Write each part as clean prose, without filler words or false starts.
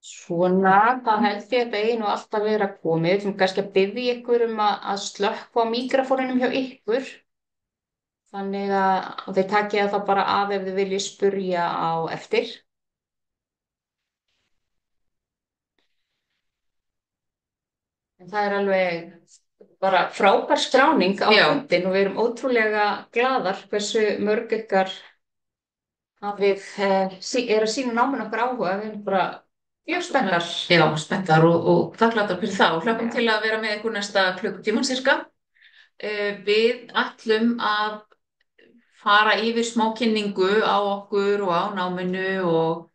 Svona, það held ég að það eigi nú alltaf vera komið. Við ætlum kannski að biðja ykkur að slökkva á míkrafónunum hjá ykkur. Þannig að þið takið það þá bara af ef þið viljið spurja á eftir. En það er alveg bara frábær skráning á Já, fundin og við erum ótrúlega glaðar hversu mörg ykkar hafið er að sína náminn okkar áhuga. Við erum bara mjög spenntar. já, spenntar og þakklátar fyrir það og hlökkum Já. til að vera með ykkur næsta klukkutíman sirka. Við ætlum að fara yfir smá kynningu á okkur og á náminu og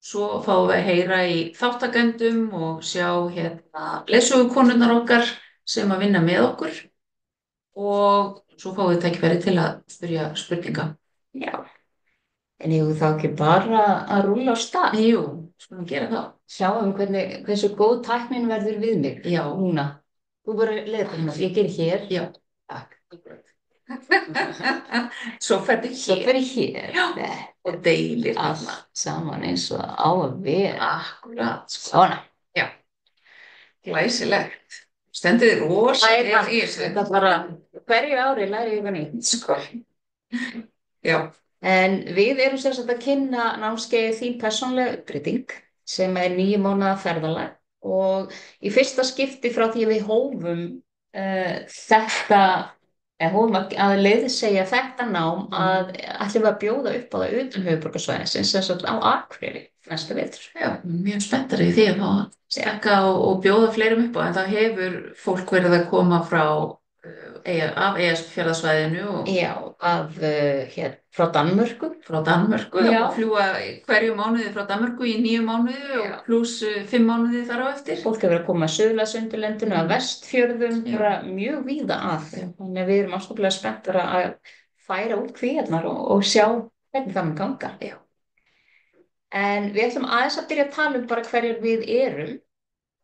svo fáum við að heyra í þáttakendum og sjá hérna leiðsögukonurnar okkar sem að vinna með okkur og svo fáum við tækifæri til að spyrja spurninga. Já. En ég þá ekki bara að rúlla á stað. Jú, skulum gera það. Sjáum hversu góð tæknin verður við mig. Já. Núna. Þú bara leiðir hérna. Ég ger hér. Já. Takk. Svo ferðu Svo hér. fer ég hér. Já. Og deilir Allt þarna. saman eins og það á að vera. Akkurat, sko. Svona. Já. Glæsilegt. Stendur þið rosa Það er vel það. í þessu. Þetta bara hverju ári læri ég eitthvað nýtt. Sko. Já. En við erum sem sagt að kynna námskeið þín persónlega uppbreyting sem er 9 mánaða ferðalag og í fyrsta skipti frá því að við hófum þetta hófum að leiðsegja þetta nám að ætlum við að bjóða upp á það utan höfuðborgarsvæðisins sem sagt á Akureyri næsta vetur. Já, mjög spenntar í því að fá að stekka og bjóða fleirum upp á en það hefur fólk verið að koma frá af ES-fjörðasvæðinu og Já, frá Danmörku. frá Danmörku Já. og fljúga hverju mánuði frá Danmörku í 9 mánuði og Já. pluss 5 mánuði þar á eftir. Fólk hefur verið að koma að Suðurlandsundirlendinu, að Vestfjörðum, bara mjög víða að. Þannig að við erum afskaplega spenntar að færa út kvíarnar og sjá hvernig það mun ganga. Já. En við ætlum aðeins að byrja að tala um bara hverjar við erum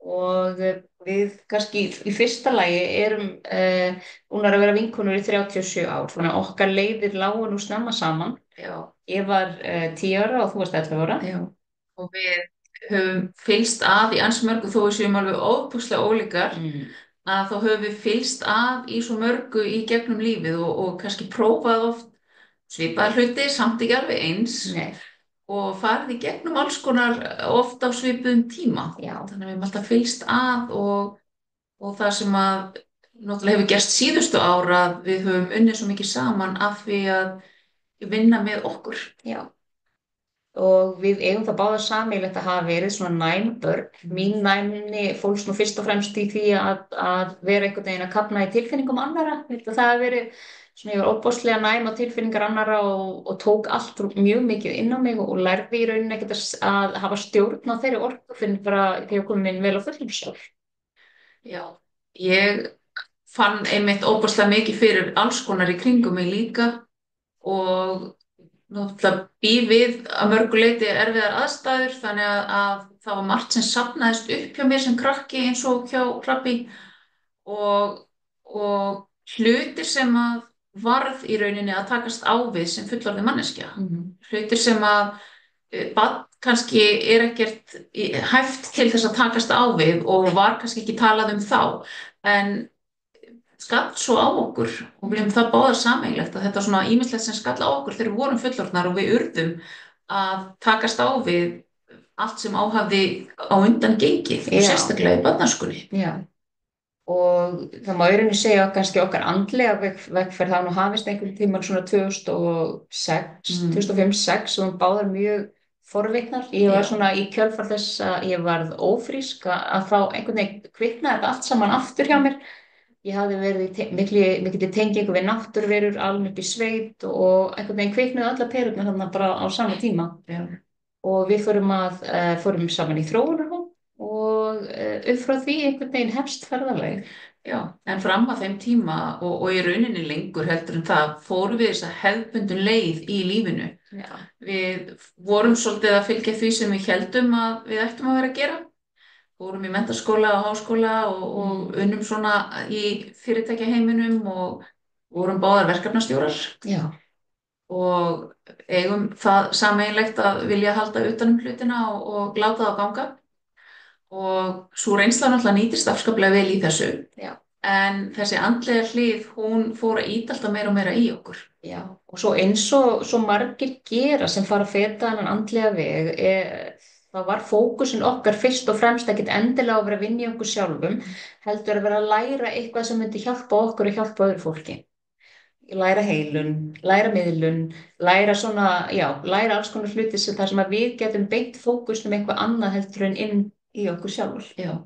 og við kannski í fyrsta lagi erum búin að vera vinkonur í 37 ár, þannig að okkar leiðir lágu nú snemma saman. Já. Ég var 10 ára og þú varst 11 ára. Já. Og við höfum fylgst að í ansi mörgu þó við séum alveg óbúslega ólíkar að þá höfum við fylgst að í svo mörgu í gegnum lífið og kannski prófað oft svipaðar hluti samt ekki alveg eins. Nei. Og farið í gegnum alls konar oft á svipuðum tíma. Já. Þannig að við höfum alltaf fylgst að og það sem að náttúrulega hefur gerst síðustu ára að við höfum unnið svo mikið saman af því að vinna með okkur. Já. Og við eigum það báða sameiginlegt að hafa verið svona næm börn. Mín næmni fólst nú fyrst og fremst í því að vera einhvern veginn að kafna í tilfinningum annarra. Það hafi verið svona, ég var óbúslega næm á tilfinningar annarra og tók allt mjög mikið inn á mig og lærði í rauninni ekkert að hafa stjórn á þeirri orku fyrir bara þegar ég kom inn vel á fullum sjálf. Já, ég fann einmitt óbúslega mikið fyrir alls konar í kringum mig líka og náttúrulega býr við að mörgu leyti erfiðar aðstæður þannig að það var margt sem safnaðist upp hjá mér sem krakki eins og hjá Hrafni og hlutir sem að varð í rauninni að takast á við sem fullorðin manneskja. Hlutir sem að barn kannski er ekkert hæft til þess að takast á við og var kannski ekki talað um þá en skall svo á okkur og við höfum það báðar sameiginlegt að þetta er svona ýmislegt sem skall á okkur þegar við vorum fullorðnar og við urðum að takast á við allt sem áhafði á undan gengið og sérstaklega í barnæskunni. Já. Og það má í rauninni segja að kannski okkar andlega vegferð það nú hafist einhvern tímann svona 2005-06 og við báðar mjög forvitnar. Ég var svona í kjölfar þess að ég varð ófrísk að þá einhvern veginn kviknaði þetta allt saman aftur hjá mér. Ég hafði verið í mikilli tengingu við náttúruverur, alveg upp í sveit og einhvern veginn kviknaði allar perurnar þarna bara á sama tíma. Já. Og við fórum saman í þróunarhóp og upp frá því einhvern veginn hefst ferðalagi. Já, en fram að þeim tíma og í rauninni lengur heldur en það fórum við þessa hefðbundun leið í lífinu. Já. Við vorum svolítið að fylgja því sem við heldum að við ættum að vera að gera. Fórum í menntaskóla og háskóla og unnum svona í fyrirtækjaheiminum og vorum báðar verkefnastjórar. Já. Og eigum það sameiginlegt að vilja halda utan um hlutina og láta það ganga. og svo reynsla náttúrulega nýtist afskaplega vel í þessu. Já. En þessi andlega hlið, hún fór að ýta alltaf meira og meira í okkur. Já, og svo eins og svo margir gera sem fara að feta þennan andlega veg, það var fókusin okkar fyrst og fremst ekkert endilega að vera að vinna í okkur sjálfum, heldur að vera að læra eitthvað sem myndi hjálpa okkur og hjálpa öðru fólki. Læra heilun, læra miðlun, læra svona, já, læra alls konar hluti sem þar sem að við getum beint fókusnum eitthvað annað heldur en inn í okkur sjálfur. Já,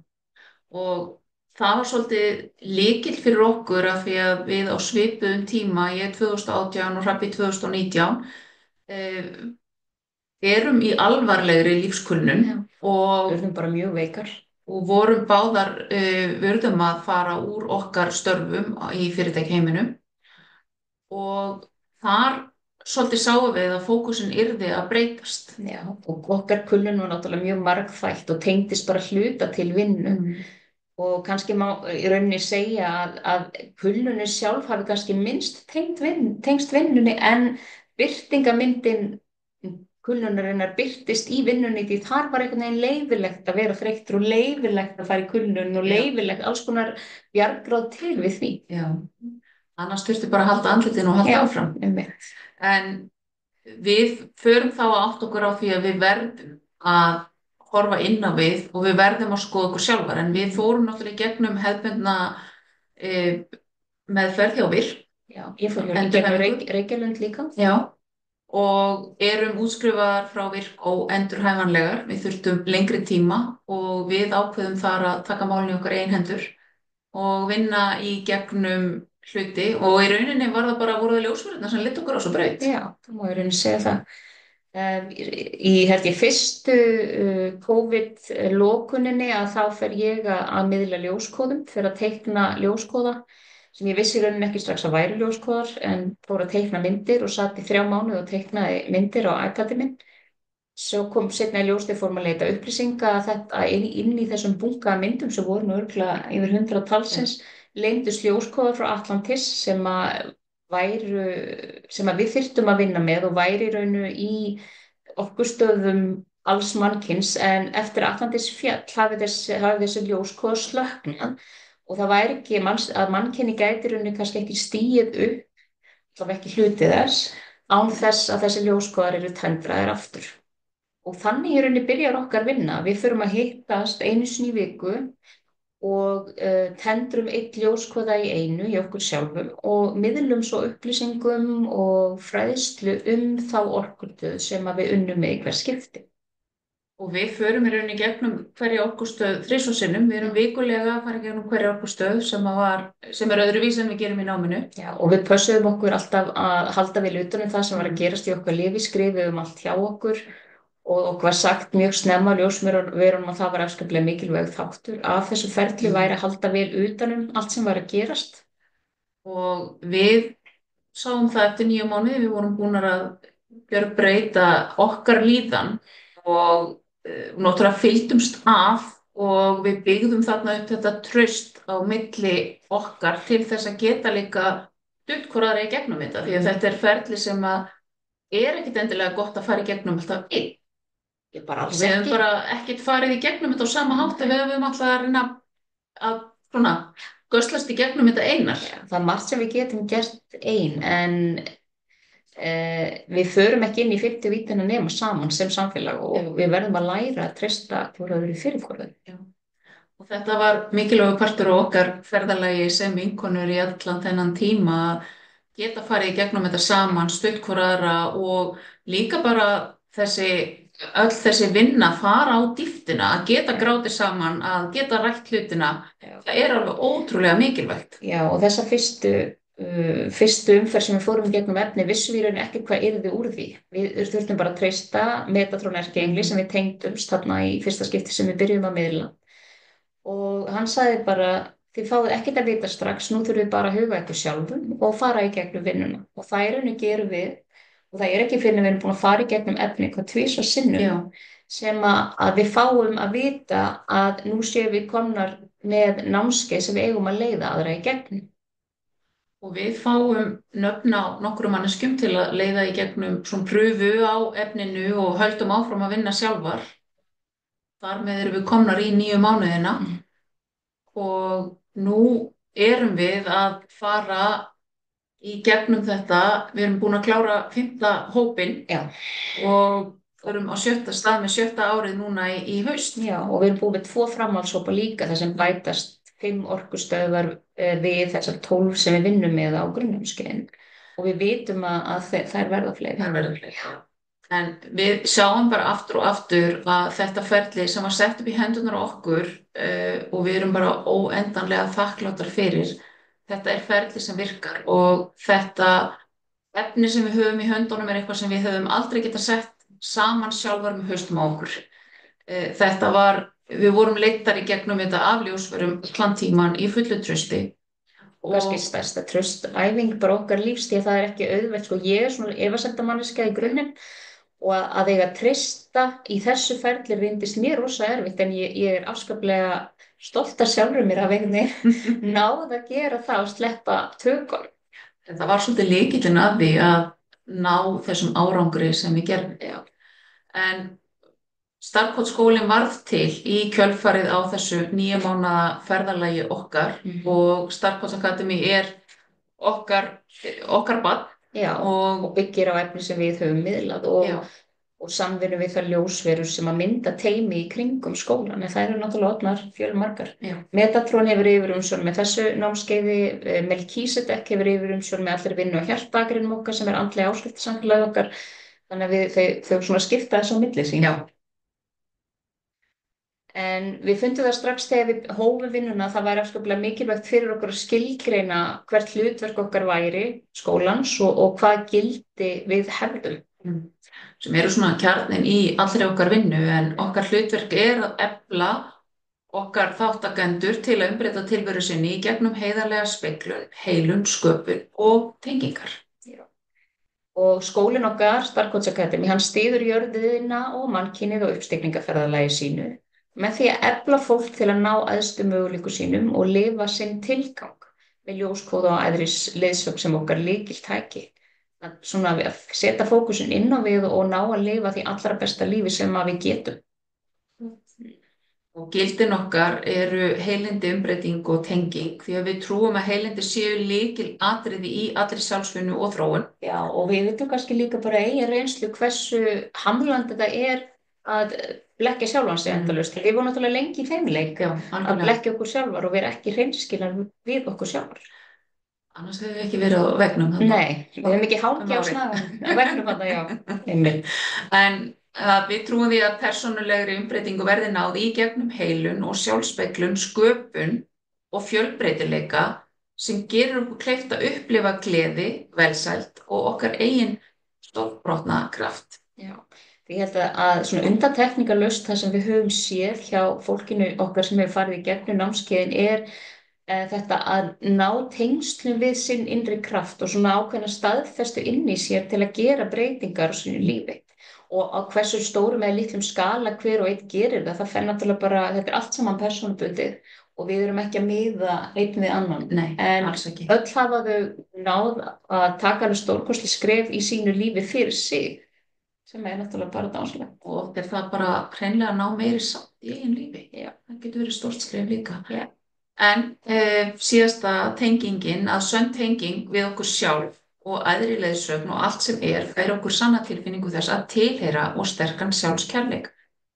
og það var svolítið lykill fyrir okkur af því að við á svipuðum tíma, ég 2018 og Hrafn 2019, erum í alvarlegri lífskulnun. Já. Og við erum bara mjög veikar. Og vorum báðar, urðum að fara úr okkar störfum í fyrirtæki heiminum. Og þar svolítið sáum við að fókusin yrði að breytast. Já, og okkar kulnun var náttúrulega mjög margþætt og tengdist bara hluta til vinnu. Og kannski má í rauninni segja að kulnunin sjálf hafi kannski minnst tengst vinnunni en birtingamyndin kulnunarinnar birtist í vinnunni því þar var einhvern veginn leyfilegt að vera þreyttur og leyfilegt að fara í kulnun og leyfilegt alls konar bjargráð til við því. Já, annars þurfti bara að halda andlitinu og halda áfram. En við förum þá að átta okkur á því að við verðum að horfa inn á við og við verðum að skoða okkur sjálfar en við fórum náttúrulega í gegnum hefðbundna meðferð hjá VIRK. Já, ég fór hjá gegnum Reykjalund líka. Já, og erum útskrifaðar frá VIRK og endurhæfanlegar. Við þurftum lengri tíma og við ákveðum þar að taka málin í okkar eigin hendur og vinna í gegnum hluti og í rauninni var það bara voruð ljósmyndirnar sem leiddu okkur á svo braut. Já, það má í rauninni segja það. Í held ég fyrstu COVID-lokuninni að þá fer ég að miðla ljóskóðum, fyrir að teikna ljóskóða sem ég vissi í rauninni ekki strax að væri ljóskóðar en fór að teikna myndir og satt í 3 mánuði og teiknaði myndir á iPad-ið minn. Svo kom seinna í ljós þegar fórum að leita upplýsinga að þetta inn í þessum bunga myndum sem voru örugglega yfir 100 talsins leyndust ljóskóðar frá Atlantis sem við þyrftum að vinna með og væri í raunu í orkustöðum alls mannkyns en eftir Atlantis fjall hafi þessi ljóskóðar slökknað og það væri ekki að mannkynni gæti í rauninu kannski ekki stíið upp, það var ekki hlutið þess, án þess að þessi ljóskóðar eru tendraðir aftur. Og þannig í rauninni byrjar okkar vinna. Við förum að hittast einu sinni í viku og tendrum 1 ljóskóða í einu í okkur sjálfum og miðlum svo upplýsingum og fræðslu þá orkustöð sem við unnum með í hver skipti. Og við förum í rauninni gegnum hverja orkustöð 3 sinnum. Við erum vikulega að fara gegnum hverja orkustöð sem öðruvísi en við gerum í náminu. Já, og við pössuðum okkur alltaf að halda vel utan það sem var að gerast í okkar lífi, skrifuðum allt hjá okkur og var sagt mjög snemma ljósmæðurunum að það var afskaplega mikilvæg þáttur af þessu ferli væri að halda vel utanum allt sem var að gerast. Og við sáum það eftir 9 mánuði, við vorum búin að gjörbreyta okkar líðan og náttúrulega fylgdumst að og við byggðum þarna upp þetta traust á milli okkar til þess að geta líka stutt hvor aðra í gegnum þetta því að þetta er ferli sem ekkit endilega gott að fara í gegnum alltaf einn. Við hefum bara ekkert farið í gegnum þetta á sama hátt ef við höfum alltaf að reyna að göslast í gegnum þetta einar. Já, það er margt sem við getum gert ein en við förum ekki inn í 50 vítina nema saman sem samfélag og við verðum að læra að treysta hvor öðru fyrir hvor öðru. Og þetta var mikilvægur partur á okkar ferðalagi sem vinkonur í allan þennan tíma að geta farið í gegnum þetta saman, stutt hvor aðra og líka bara öll þessi vinna fara á dýptina, að geta grátið saman, að geta rætt hlutina, það er alveg ótrúlega mikilvægt. Já, og þessa fyrstu umferð sem við fórum í gegnum efni vissum við í rauninni ekki hvað yrði úr því. Við þurftum bara að treysta Metatron erkiengli sem við tengdumst þarna í fyrsta skipti sem við byrjum að miðla. Og hann sagði bara, þið fáið ekkert að vita strax, nú þurfum við bara að huga ykkur sjálfum og fara í gegnum vinnuna. Og það í rauninni gerum við. Og það er ekki fyrir að við erum búin að fara í gegnum efni hvað 2 sinnum sem að við fáum að vita að nú séum við komnar með námskeið sem við eigum að leiða aðra í gegnum. Og við fáum nöfn á nokkrum manneskjum til að leiða í gegnum svona pröfu á efninu og höldum áfram að vinna sjálfar. þar með erum við komnar í 9 mánuðina og nú erum við að fara í gegnum þetta. Við erum búin að klára 5. hópinn og erum á 7. stað með 7. árið núna í haust. Já, og við erum búin með 2 framhaldshópa líka þar sem bætast 5 orkustöðvar við þessar 12 sem við vinnum með á grunnnámskeiðinu og við vitum að þær verða fleiri. Það verða fleiri. En við sjáum bara aftur og aftur að þetta ferli sem var sett upp í hendurnar á okkur og við erum bara óendanlega þakkláttar fyrir. Þetta er ferli sem virkar og þetta efni sem við höfum í höndunum er eitthvað sem við höfum aldrei getað sett saman sjálfar með haustum á okkur. Við vorum leittar í gegnum þetta af ljósverum allan tíman í fullu trausti. Og kannski stærsta traustæfing bara okkar lífs því að það er ekki auðvelt. Sko, ég er svona efasemdamanneskja í grunninn og að eiga að treysta í þessu ferli reyndist mér rosa erfitt en ég er afskaplega stolt af sjálfur mér að vegni náð að gera það og sleppa tökum. Það var svolítið lykillinn að því að ná þessum árangri sem við gerum. Já. En Starfsskólinn varð til í kjölfarið á þessu 9 mánaða ferðalagi okkar og Starfsakademí er okkar barn. Já, og byggir á efni sem við höfum miðlað og samvinnu við þær ljósverur sem að mynda teymi í kringum skólan en það eru náttúrulega orðnar fjölmargar. Metatron hefur yfirumsjón með þessu námskeiði, Melkisedek hefur yfirumsjón með allir vinnu á hjartbakgrunum okkar sem er andlega áskriftarsamfélagið okkar þannig að þau svona skipta þessu á milli sín. Já. En við fundum það strax þegar við hófum vinnuna að það væri afskaplega mikilvægt fyrir okkur að skilgreina hvert hlutverk okkar væri skólans og hvað gildi við hefðum. Sem eru svona kjarninn í allri okkar vinnu en okkar hlutverk er að efla okkar þáttakendur til að umbreyta tilveru sinni í gegnum heiðarlega speglun, heilun, sköpun og tengingar. Já. Og skólinn okkar, Starfsakademí, hann styður jörðina og mannkynið og uppstigningaferðalagi sínu með því að efla fólk til að ná æðstu möguleikum sínum og lifa sinn tilgang með ljóskóða og æðris leiðsögn sem okkar lykiltæki. Svona að setja fókusin inn á við og ná að lifa því allra besta lífi sem að við getum. Og gildin okkar eru heilindi, umbreyting og tenging því að við trúum að heilindi séu lykilatriði í allri sjálfsvinnu og þróun. Já, og við vitum kannski líka bara eigin reynslu hversu hamlandi þetta er að blekkja sjálfan sig endalaust. Við vorum náttúrulega lengi í þeim leik að blekkja okkur sjálfar og vera ekki hreinskilar við okkur sjálfar. Annars hefur við ekki verið á veggnum þarna. Nei, við hefum ekki hálki á snagan á veggnum þarna, já. Einmitt. En við trúum því að persónulegri umbreytingu verði náð í gegnum heilun og sjálfspeglun, sköpun og fjölbreytileika sem gerir okkur kleift að upplifa gleði, velsæld og okkar eigin stórbrotna kraft. Já. Ég held að svona undantekningarlaust það sem við höfum séð hjá fólkinu okkar sem hefur farið í gegnum námskeiðin er þetta að ná tengslum við sinn innri kraft og svona ákveðna staðfestu inn í sér til að gera breytingar á sínu lífi og á hversu stórum eða litlum skala hver og einn gerir það fer náttúrulega bara, þetta er allt saman persónubundið og við erum ekki að miða einn við annan. Nei, en alls ekki. Öll hafa þau náð að taka alveg stórkostleg skref í sínu lífi fyrir sig sem er náttúrulega bara dásamlegt. Og oft er það bara hreinlega að ná meiri sátt í eigin lífi. Já. Það getur verið stórt skref líka. Já. En síðasta tengingin, að sönn tenging við okkur sjálf og æðri leiðsögn og allt sem fær okkur sanna tilfinningu þess að tilheyra og sterkan sjálfskærleik.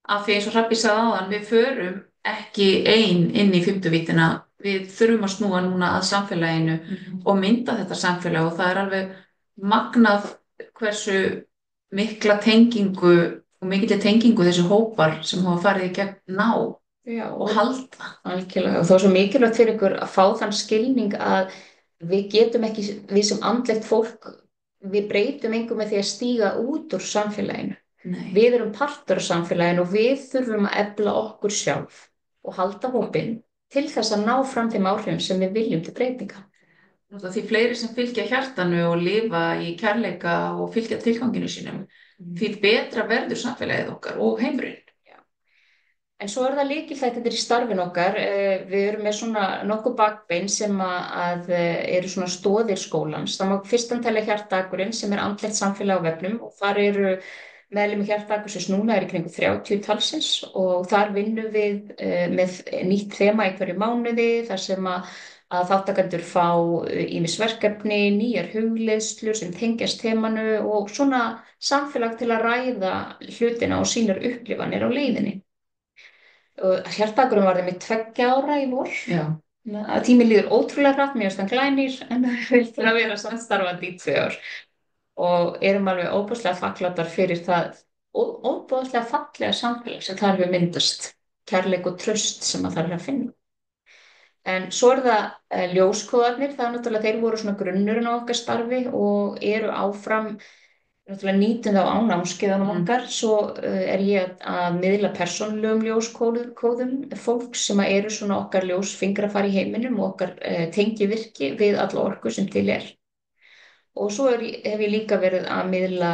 Af því eins og Hrafn sagði áðan, við förum ekki ein inn í 5. víddina. Við þurfum að snúa núna að samfélaginu og mynda þetta samfélag og það er alveg magnað hversu mikla tengingu og mikilli tengingu þessi hópar sem hafa farið í gegn ná og halda. Algjörlega. Og þá er svo mikilvægt fyrir ykkur að fá þann skilning að við getum ekki, við sem andlegt fólk, við breytum engum með því að stíga út úr samfélaginu. Nei. Við erum partur af samfélaginu og við þurfum að efla okkur sjálf og halda hópinn til þess að ná fram þeim áhrifum sem við viljum til breytinga. Því fleiri sem fylgja hjartanu og lifa í kærleika og fylgja tilganginu sínum, því betra verður samfélagið okkar og heimurinn. Já. En svo það lykilþættir í starfinu okkar. Við erum með svona nokkuð bakbein sem að eru svona stoðir skólans. Það má fyrstan telja hjartagurinn sem er andlegt samfélag á vefnum og þar eru Meðlimir Hjartaakursins núna í kringum 30 talsins og þar vinnum við með nýtt þema í hverju mánuði þar sem að þáttakendur fá ýmis verkefni, nýjar hugleiðslur sem tengjast þemanu og svona samfélag til að ræða hlutina og sínar upplifanir á leiðinni. Hjartaakurinn var þeim í 2 ára í vor. Já. Tíminn líður ótrúlega hratt, mér finnst hann glænýr en það er að vera samstarfandi í 2 ár og erum alveg óbúslega þakklátar fyrir það og óbúslega fallega samfélag sem þar við myndast, kærleik og traust sem að það er að finna. En svo það ljóskóðarnir, það er náttúrulega þeir voru svona grunnurinn á okkar starfi og eru áfram, náttúrulega nýtum þá á námskeiðunum okkar, svo er ég að miðla persónulegum ljóskóðum fólks sem eru svona okkar ljósfingrafar í heiminum og okkar tengivirki við alla orku sem til er. Og svo hef ég líka verið að miðla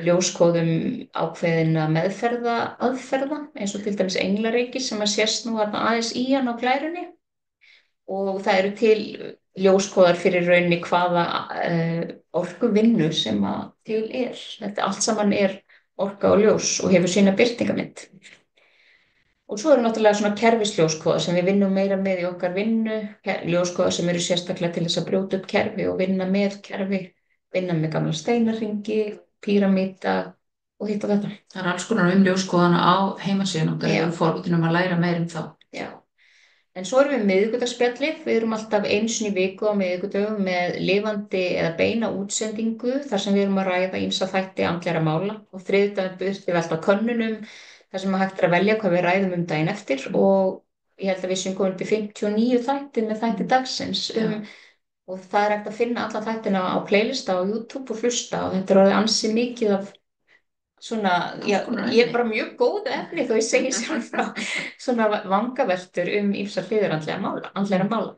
ljóskóðum ákveðina meðferðaaðferða eins og til dæmis englareiki sem að sést nú aðeins í hann á glærunni og það eru til ljóskóðar fyrir rauninni hvaða orkuvinnu sem að til er. Þetta allt saman er orka og ljós og hefur sína birtingamynd. Og svo eru náttúrulega svona kerfisljóskóðar sem við vinnum meira með í okkar vinnu, ljóskóðar sem eru sérstaklega til þess að brjóta upp kerfi og vinna með kerfi, vinna með gamla steinarringi, píramíta og hitt og þetta. Það er alls konar ljóskóðana á heimasíðunum okkar og forvitin að læra meira þá. Já, en svo erum við miðvikudagsspjalli, við erum alltaf einu sinni í viku á miðvikudögum með lifandi eða beina útsendingu þar sem við erum að ræða ýmsa þætti andlegra mála og þriðjudaginn birtum við alltaf könnunum þar sem hægt að velja hvað við ræðum daginn eftir og ég held að við séum komin upp í 59 þætti með þætti dagsins og það er hægt að finna alla þættina á playlista á YouTube og hlusta og þetta er orðið ansi mikið af svona, ég er bara mjög góð efni þó ég segi sjálf frá svona vangaveltur ýmsar hliðar andlegra mála.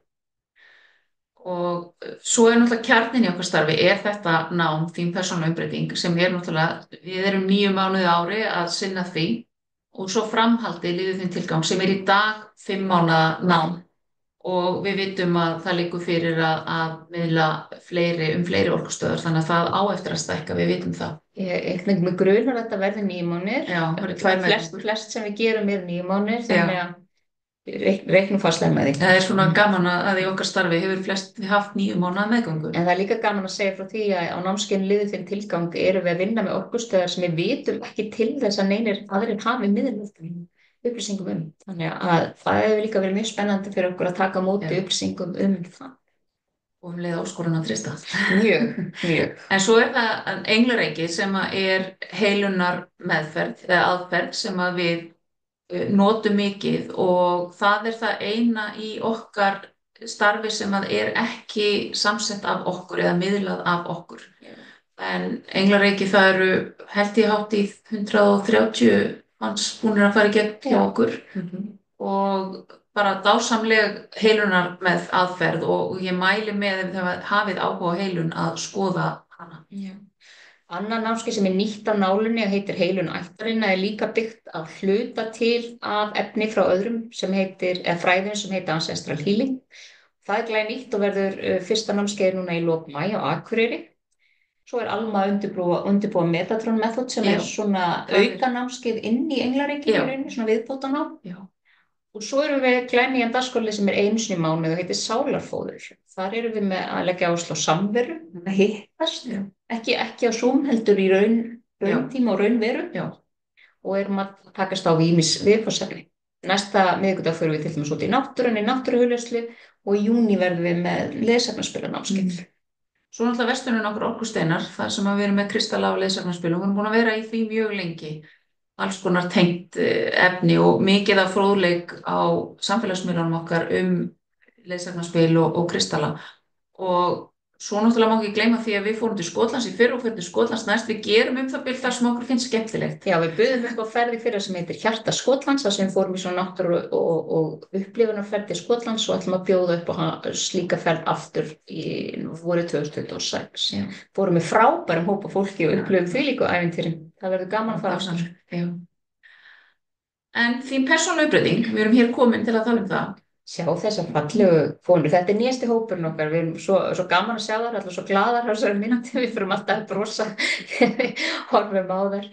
Og svo er náttúrulega kjarninn í okkar starfi þetta nám, þín persónulega umbreyting sem náttúrulega, við erum 9 mánuði á ári að sinna því og svo framhaldið lífið þinn tilgang sem í dag 5 mánaða nám og við vitum að það liggur fyrir að miðla fleiri orkustöðar þannig að það á eftir að stækka, við vitum það. Ég með grunar að þetta verði 9 mánuðir. Já, það er flest sem við gerum 9 mánuðir þannig að reiknum fastlega með því. Það er svona gaman að í okkar starfi hefur flest haft 9 mánaða meðgöngu. En það er líka gaman að segja frá því að á námskeiðinu lífið þinn tilgang erum við að vinna með orkustöðar sem við vitum ekki til þess að neinir aðrir hafi miðlað upplýsingum Þannig að það hefur líka verið mjög spennandi fyrir okkur að taka á móti upplýsingum það. Og leið áskorun að trista. Mjög. En svo það englareiki sem er heilunar meðferð eða aðferð sem að við notum mikið og það það eina í okkar starfi sem að ekki samsett af okkur eða miðlað af okkur. En englareiki það eru held ég hátt í 130 manns búnir að fara í gegn hjá okkur og bara dásamleg heilunar með aðferð og ég mæli með ef þið hafið áhuga á heilun að skoða hana. Já. Annað námskeið sem nýtt af nálinni og heitir heilun ættarinnar líka byggt að hluta til af efni frá öðrum fræðum sem heitir Ancestral Healing. Það glænýtt og verður fyrsta námskeið núna í lok maí á Akureyri. Svo Alma undirbúa Metatron Method sem svona auka námskeið inn í englareiki svona viðbótarnám. Og svo erum við glænýjan dagskóli sem einu sinni í mánuði og heitir Sálarfóður. Þar erum við með að leggja áherslu á samveru, að hittast, ekki á Zoom heldur í rauntíma og raunveru og erum að takast á ýmis viðfangsefni. Næsta miðvikudag förum við til dæmis út í náttúrunni, náttúruhugleiðslu og í júní verðum við með leiðsagnaspilanámskeið. Svo náttúrulega verslunin okkur orkusteinar, þar sem við erum með kristalla og leiðsagnarspil og við erum búin að vera í því mjög lengi. Alls konar tengt efni og mikið af fróðleik á samfélagsmiðlunum okkar leiðsagnarspil og kristalla og svo náttúrulega má ekki gleyma því að við fórum til Skotlands í fyrra og fyrir til Skotlands næst við gerum það bil þar sem okkur finnst skemmtilegt. Já, við buðum upp á ferð í fyrra sem heitir Hjarta Skotlands þar sem við fórum í svona náttúru og upplifunarferð til Skotlands og ætlum að bjóða upp á slíka ferð aftur í vorið 2026. Fórum með frábærum hópa fólki og upplifum því líka ævintýrin. Það verður gaman að fara aftur. En þín persónulega umbreyting, við erum hér komin til að tala það. sjá þessar fallegu konur. Þetta er nýjasti hópurinn okkar. Við erum svo gaman að sjá þær, allar svo glaðar á þessari mínúti. Við fyrir alltaf að brosa þegar við horfum á þær.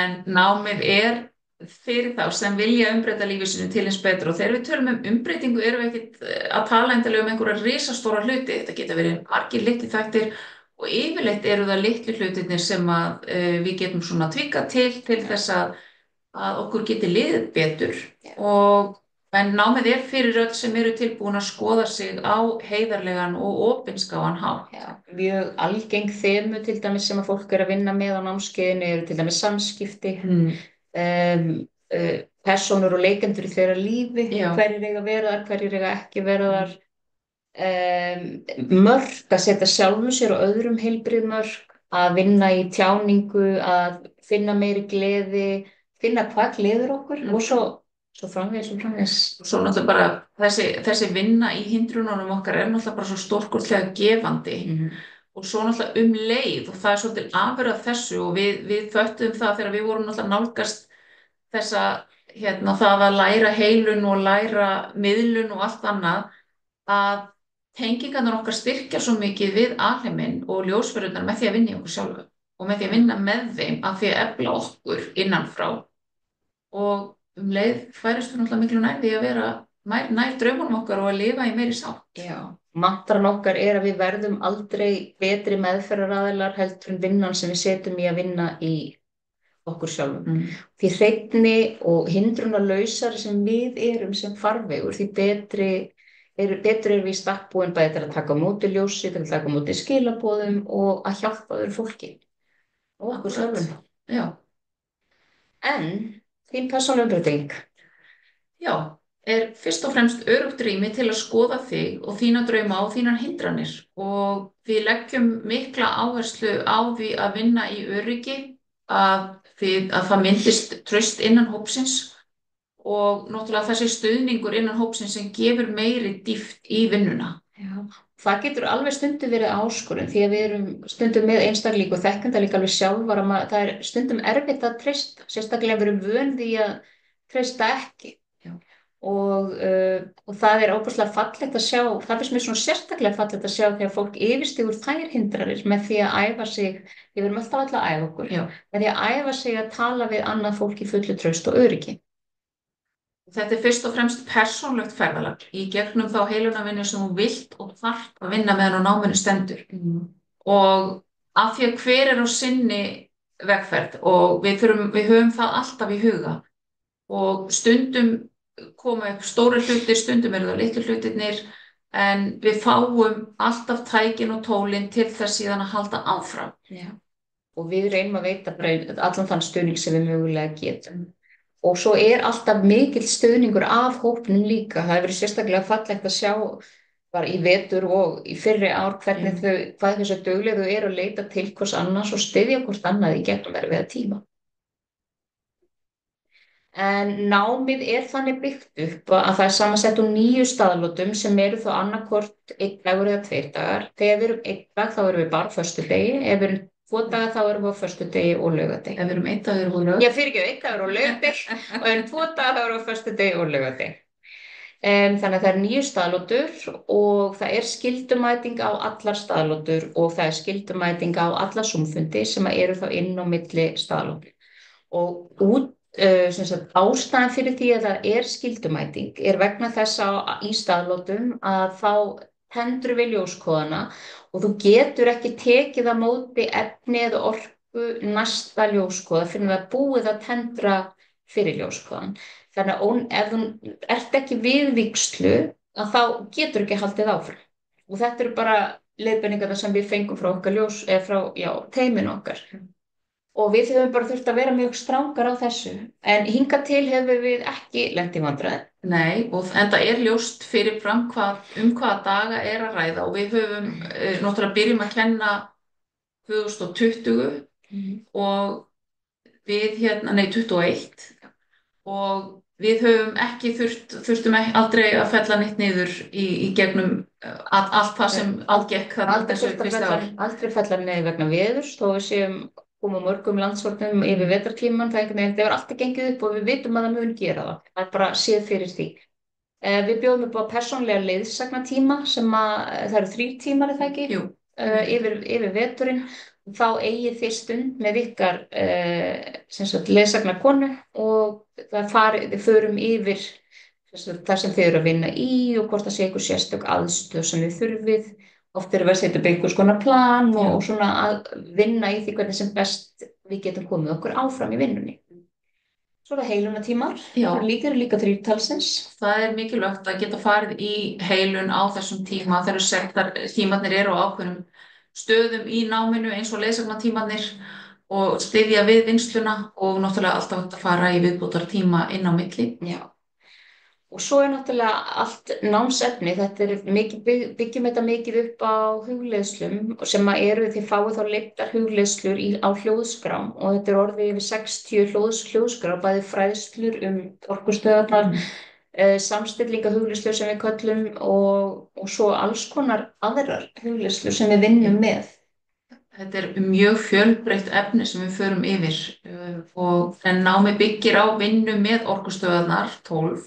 En námið er fyrir þá sem vilja umbreyta lífið sinu til eins betur og þegar við tölum umbreytingu erum við ekkert að tala endilega einhverja risastóra hluti. Þetta geta verið margir litli þættir og yfirleitt eru það litlu hlutirnir sem að við getum svona tvíkað til þess að okkur geti liðið betur og en námið er fyrir öll sem eru tilbúin að skoða sig á heiðarlegan og opinskáan hátt. Já, mjög algeng þemu til dæmis sem að fólk er að vinna með á námskeiðinu eru til dæmis samskipti, persónur og leikendur í þeirra lífi, hverjir eiga að vera þar, hverjir eiga ekki að vera þar, mörk, að setja sjálfum sér og öðrum heilbrigð mörk, að vinna í tjáningu, að finna meiri gleði, finna hvað gleður okkur og svo framvegis. Svo náttúrulega bara þessi vinna í hindrununum okkar er náttúrulega bara svo stórkostlega gefandi og svo náttúrulega leið og það er svolítið afurðað þessu og við föttum það þegar við vorum náttúrulega nálgast þessa, það að læra heilun og læra miðlun og allt annað að tengingarnar okkar styrkja svo mikið við alheiminn og ljósverðunar með því að vinna í okkur sjálfu og með því að vinna með þeim að því að efla okkur innanfrá og leið færist við náttúrulega miklu nær því að vera nær draumunum okkar og að lifa í meiri sátt. Já, mantran okkar er að við verðum aldrei betri meðferðaraðilar heldur en vinnan sem við setjum í að vinna í okkur sjálfum. Því hreinni og hindrunarlausari sem við erum sem farvegur, því betur erum við í stakk búin bæði til að taka á móti ljósi, til að taka á móti skilaboðum og að hjálpa öðru fólki og okkur sjálfum. Já. En þín persónulega umbreyting? Já, er fyrst og fremst öruggt rými til að skoða þig og þína drauma og þínar hindranir og við leggjum mikla áherslu á því að vinna í öryggi, að það myndist traust innan hópsins og náttúrulega þessi stuðningur innan hópsins sem gefur meiri dýpt í vinnuna. Já. Það getur alveg stundum verið áskorun því að við erum stundum með einstakling og þekkenda líka alveg sjálfar að það er stundum erfitt að treysta, sérstaklega við erum vön því að treysta ekki. Og það er óbúslega fallegt að sjá, það finnst mér svona sérstaklega fallegt að sjá þegar fólk yfirstígur þær hindranir með því að æfa sig, við erum alltaf að æfa okkur, með því að æfa sig að tala við annað fólk í fullu traust og öryggi. Þetta er fyrst og fremst persónlegt ferðalag í gegnum þá heilunavinnu sem þú vilt og þarft að vinna meðan á náminu stendur. Og af því að hver er á sinni vegferð og við höfum það alltaf í huga og stundum koma upp stóri hlutir, stundum eru það litlu hlutirnir en við fáum alltaf tækin og tólin til þess síðan að halda áfram. Já. Og við reynum að veita allan þann stuðning sem við mögulega getum. Og svo er alltaf mikill stuðningur af hópnum líka. Það hefur verið sérstaklega fallegt að sjá bara í vetur og í fyrri ár hvað þessu duglega þau eru að leita til hvers annars og styðja hvort annað í gegnum erfiða tíma. En námið er þannig byggt upp að það er samansett úr 9 staðlotum sem eru þá annarkvort 1 dagur eða 2 dagar. Þegar við erum 1 dag þá erum við bara á föstudegi, ef við erum 2 daga þá erum við á föstudegi og laugardegi. Ef við erum 1 dagur og laugardegi. Já, fyrirgefðu, 1 dagur og laugardegi og ef við erum 2 daga þá erum við á föstudegi og laugardegi. Þannig að það er 9 staðlotur og það er skyldumæting á allar staðlotur og það er skyldumæting á alla Zoom-fundi sem eru þá inn á milli staðlotur. Og ástæðan fyrir því að það er skyldumæting er vegna þess að í staðlotum að þá tendrum við ljóskóðana og þú getur ekki tekið á móti efni eða orku næsta ljóskóða fyrir að búið að tendra fyrir ljóskóðan. Þannig að ef þú ert ekki við vígslu að þá getur ekki haldið áfram. Og þetta eru bara leiðbeiningarnar sem við fengum frá okkar frá teyminu okkar. Og við höfum bara þurft að vera mjög strangar á þessu. En hingað til hefur við ekki lent í vandræðum. Nei, og enda er ljóst fyrir fram hvaða daga er að ræða og við höfum náttúrulega byrjum að kenna 2020 og við 21 og við höfum ekki þurftum aldrei að fella neitt niður í gegnum allt það sem algekk aldrei fella niður vegna veðurs þó við séum koma mörgum landsvornum yfir vetrartíman, það hefur alltaf gengið upp og við vitum að það mun gera það. Það er bara séð fyrir því. Við bjóðum upp á persónlega leiðsagnatíma sem það eru 3 tímar, er það ekki? Jú. Yfir veturinn. Þá eigið þið stund með ykkar leiðsagnarkonu og við förum yfir það sem þið eru að vinna í og hvort það sé einhver sérstök aðstöð sem þið þurfið. Oft erum við að setja upp einhvers konar plan og svona að vinna í því hvernig sem best við getum komið okkur áfram í vinnunni. Svo er það heilunartímar, það eru líka 3 talsins. Það er mikilvægt að geta farið í heilun á þessum tíma þegar tímarnir eru á ákveðnum stöðum í náminu eins og leiðsagnatímarnir og styðja við vinnsluna og náttúrulega alltaf hægt að fara í viðbótartíma inn á milli. Já. Og svo er náttúrulega allt námsefni, byggjum þetta mikið upp á hugleiðslum sem þið fáið þá leiddar hugleiðslur á hljóðskrám og þetta er orðið yfir 60 hljóðskrár, bæði fræðslur orkustöðvarnar, samstillinga hugleiðslur sem við köllum og svo alls konar aðrar hugleiðslur sem við vinnum með. Þetta er mjög fjölbreytt efni sem við förum yfir en námi byggir á vinnu með orkustöðvarnar 12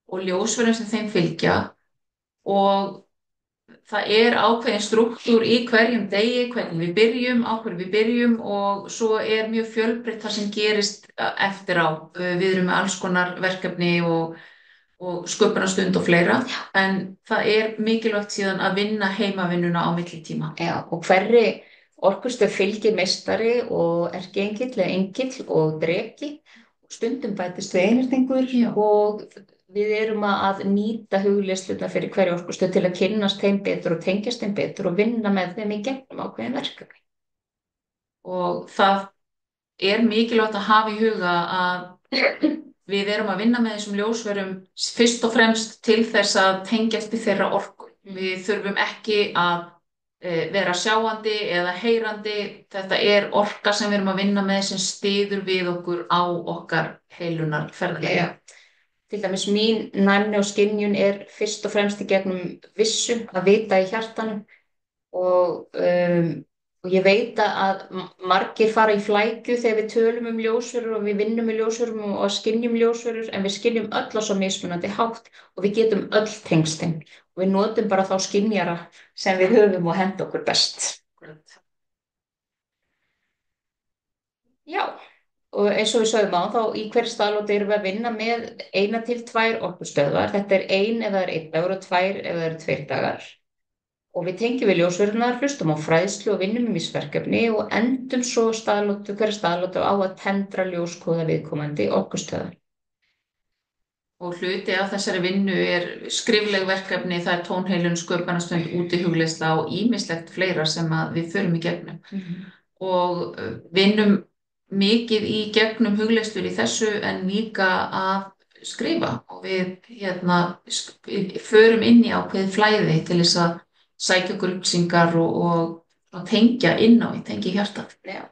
og ljósvörum sem þeim fylgja og það er ákveðin struktúr í hverjum degi, hvernig við byrjum og svo er mjög fjölbreytt það sem gerist eftir á. Við erum með alls konar verkefni og sköpunarstund og fleira en það er mikilvægt síðan að vinna heimavinnuna á millitíma. Já, og hverri orkustöð fylgir meistari og erkiengill eða engill og dreki og stundum bætist við einhyrningur og við erum að nýta hugleiðslurnar fyrir hverju orkustöð til að kynnast þeim betur og tengjast þeim betur og vinna með þeim í gegnum ákveðin verkefni. Og það er mikilvægt að hafa í huga að við erum að vinna með þessum ljósverum fyrst og fremst til þess að tengjast við þeirra orku. Við þurfum ekki að vera sjáandi eða heyrandi. Þetta er orka sem við erum að vinna með sem styður við okkur á okkar heilunarferðalagi. Til dæmis mín næmni og skynjun er fyrst og fremst í gegnum vissu, að vita í hjartanum og ég veit að margir fara í flækju þegar við tölum ljósverur og við vinnum með ljósverum og skynjum ljósverur en við skynjum öll á svo mismunandi hátt og við getum öll tengst þeim og við notum bara þá skynjara sem við höfum og henda okkur best. Já. Og eins og við sögum á, þá í hverju staðlóti erum við að vinna með 1 til 2 orkustöðvar. Þetta er 1 ef það er 1 dagur og 2 ef það eru 2 dagar. Og við tengjum við ljósverunar, hlustum á fræðslu og vinnum verkefni og endum svo hverju staðlóti á að tendra ljóskóða viðkomandi orkustöðar. Og hluti af þessari vinnu er skrifleg verkefni, það er tónheilun, sköpunarstund, útihugleiðsla og ýmislegt fleira sem við förum í gegnum. Og vinnum mikið í gegnum hugleiðslur í þessu en líka að skrifa og við förum inn í ákveðið flæði til þess að sækja okkur upplýsingar og tengja inn á tengja hjartað. Já.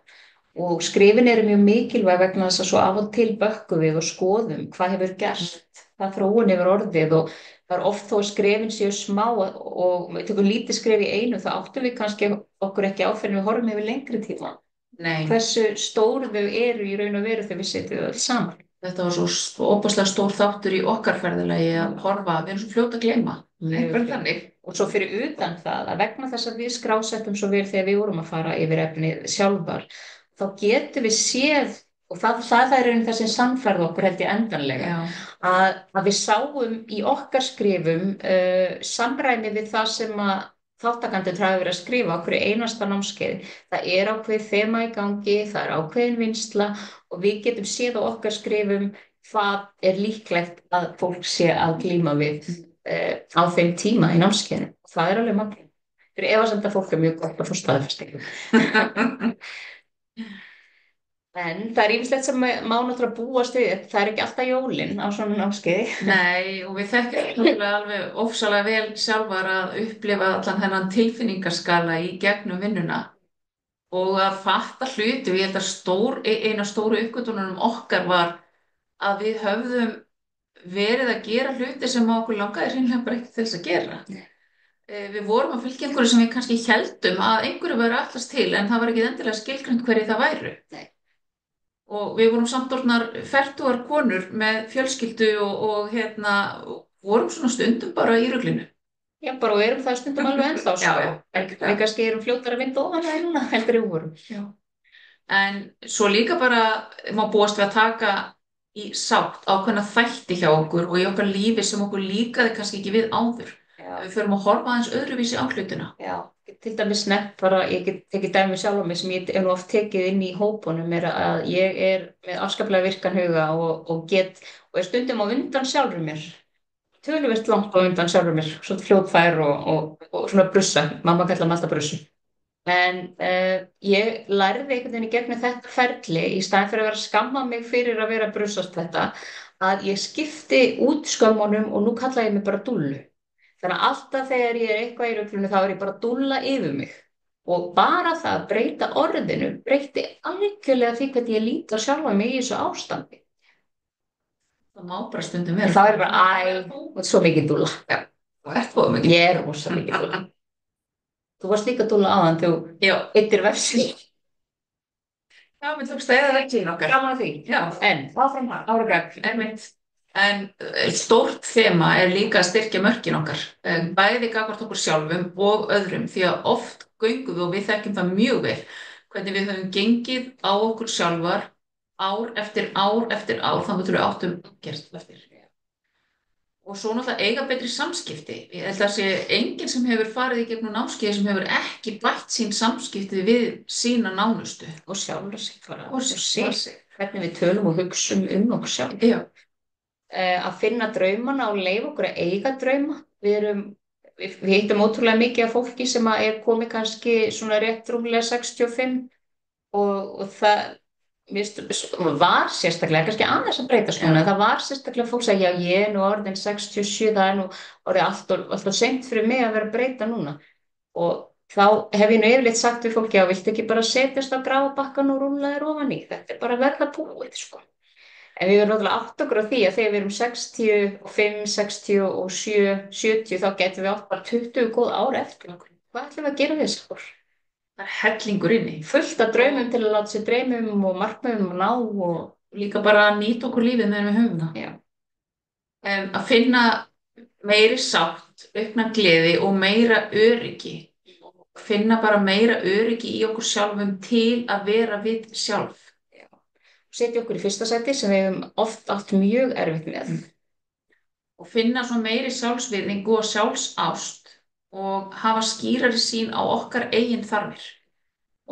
Og skrifin eru mjög mikilvæg vegna þess að svo af og til bökkum við og skoðum hvað hefur gerst, hvað þróun hefur orðið og það er oft þó að skrefin séu smá og við tökum lítið skref í einu þá áttum við kannski okkur ekki á fyrir við horfum yfir lengri tíma. Nei. Hversu stór þau eru í raun og veru þegar við setjum þau saman. Þetta var svo óbúslega stór þáttur í okkar ferðalagi að horfa, við erum svo fljót að gleyma. Og svo fyrir utan það að vegna þess að við skrásettum svo vel þegar við vorum að fara yfir efnið sjálfar, þá getum við séð, og það er það sem sannfærði okkur held ég endanlega, að við sáum í okkar skrifum samræmi við það sem að þátttakendur hafa verið að skrifa okkur einasta námskeiði. Það er ákveðið þema í gangi, það er ákveðin vinnsla og við getum séð á okkar skrifum hvað er líklegt að fólk sé að glíma við á þeim tíma í námskeiðinu. Það er alveg magnað. Fyrir efasemda fólk er mjög gott að fá staðfestingu. En það er ýmislegt sem má náttúrulega búast við, það er ekki alltaf jólin á svona námskeiði. Nei, og við þekkjum alveg ofsalega vel sjálfar að upplifa allan þennan tilfinningaskala í gegnum vinnuna og að fatta hluti. Ég held að eina stóru uppgötvunum okkar var að við höfðum verið að gera hluti sem okkur langaði hreinlega bara ekki til þess að gera. Við vorum að fylgja einhverju sem við kannski héldum að einhverju væri allast til en það var ekki endilega skilgreint hverju það væru. Nei. Og við vorum samt orðnar fertugar konur með fjölskyldu og vorum svona stundum bara í ruglinu. Já, bara og erum það stundum alveg ennþá, Já, sko. já, Við kannski erum fljótar að vinda ofan það núna, heldur við vorum. já. En svo líka bara má búast við að taka í sátt ákveðna þætti hjá okkur og í okkar lífi sem okkur líkaði kannski ekki við áður. Já. Við förum að horfa aðeins öðruvísi á hlutina. Já, til dæmis nefnt bara, ég get tekið dæmi sjálf á mig sem ég hef nú oft tekið inn í hópunum er að ég er með afskaplega virkan huga og er stundum á undan sjálfur mér. Töluvert langt á undan sjálfur mér, svona fljótfær og svona brussa, mamma kallar mig alltaf brussu. En ég lærði einhvern veginn í gegnum þetta ferli í staðinn fyrir að vera að skamma mig fyrir að vera að brussast þetta, að ég skipti út skömmunum og nú kalla ég mig bara dúllu. Þannig að alltaf þegar ég er eitthvað í ruglunu þá er ég bara að dúlla yfir mig. Og bara það að breyta orðinu breytti algjörlega því hvernig ég lít á sjálfa mig í þessu ástandi. Það má bara stundum vera. Það er bara, þú ert svo mikið dúlla. Já, þú ert svo mikið. Ég er rosa mikið dúlla. Þú varst líka dúlla áðan þegar þú eittir vefsíð. Já, við tókst að eða ekki í nokkar. Gaman að því. Já. En, áfram hann, áragræk. Einmitt. En stórt þema er líka að styrkja mörkin okkar. Bæði gagnvart okkur sjálfum og öðrum því að oft göngum við og við þekkjum það mjög vel hvernig við höfum gengið á okkur sjálfar ár eftir ár eftir ár þannig að við áttum gert eftir. Og svo náttúrulega eiga betri samskipti. Ég held að sé enginn sem hefur farið í gegnum námskeiði sem hefur ekki bætt sín samskipti við sína nánustu. Og sjálfur sig bara. Og sjálfur sig. Hvernig við tölum og hugsum okkur sjálf. Já. Að finna draumana og leyfa okkur að eiga drauma. Við hittum ótrúlega mikið af fólki sem er komið kannski svona rétt rúmlega 65 og það var sérstaklega, kannski aðeins að breyta svona, það var sérstaklega fólk að já, ég er nú orðin 67, það er nú orðið alltaf seint fyrir mig að vera að breyta núna og þá hef ég nú yfirleitt sagt við fólki að viltu ekki bara setjast á grafabakkan og rúlla þér ofan í, þetta er bara að verða búið, sko. En við verðum náttúrulega átt okkur á því að þegar við erum 65, 67, 70 þá getum við átt bara 20 góð ár eftir okkur. Hvað ætlum við að gera við þessu ár? Það er hellingur inni. Fullt af draumum til að láta sér dreymum og markmiðum og ná og líka bara að nýta okkur lífið meðan við höfum það. Já. Að finna meiri sátt, aukna gleði og meira öryggi. Finna bara meira öryggi í okkur sjálfum til að vera við sjálf. Já. Setja okkur í fyrsta sæti sem við hefum oft allt mjög erfitt með. Og finna svo meiri sjálfsvirðingu og sjálfsást og hafa skýrari sín á okkar eigin þarfir.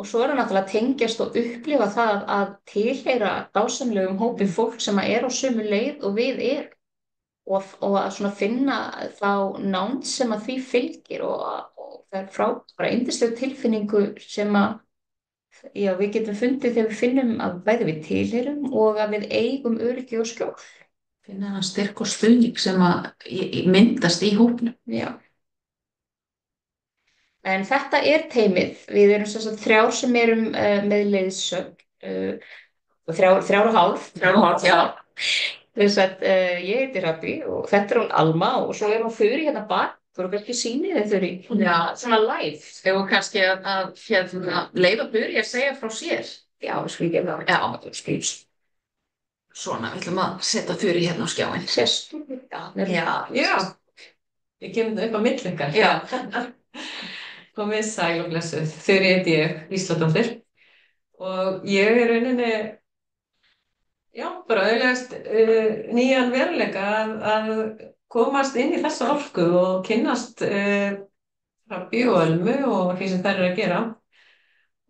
Og svo er það náttúrulega að tengjast og upplifa það að tilheyra dásamlegum hópi fólk sem er á sömu leið og við erum. Og að svona finna þá nánd sem að því fylgir og það er frábæra yndisleg tilfinningu sem að já, við getum fundið þegar við finnum að bæði við tilheyrum og að við eigum öryggi og skjól. Finna þennan styrk og stuðning sem að myndast í hópnum. Já. En þetta er teymið, við erum sem sagt 3 sem erum með leiðsögn, 3,5, já. Þess að ég heiti Rabi og þetta er hún Alma og svo er hún Þuri hérna bak, þú eru ekki sýnið þegar Þuri, já, svona live. Eða kannski að leyfa Þuri að segja frá sér. Já, skrifið það. Já, skrifið. Svona, við ætlum að setja Þuri hérna á skjáin. Sérstu, já. Ég kemur upp á millikar. Já. Komið sæl og blessuð. Þuri heiti ég, Gísladóttir og ég er rauninni, já, bara auðvitað nýjan veruleika að komast inn í þessa orku og kynnast Rabi og Ölmu og því sem þær eru að gera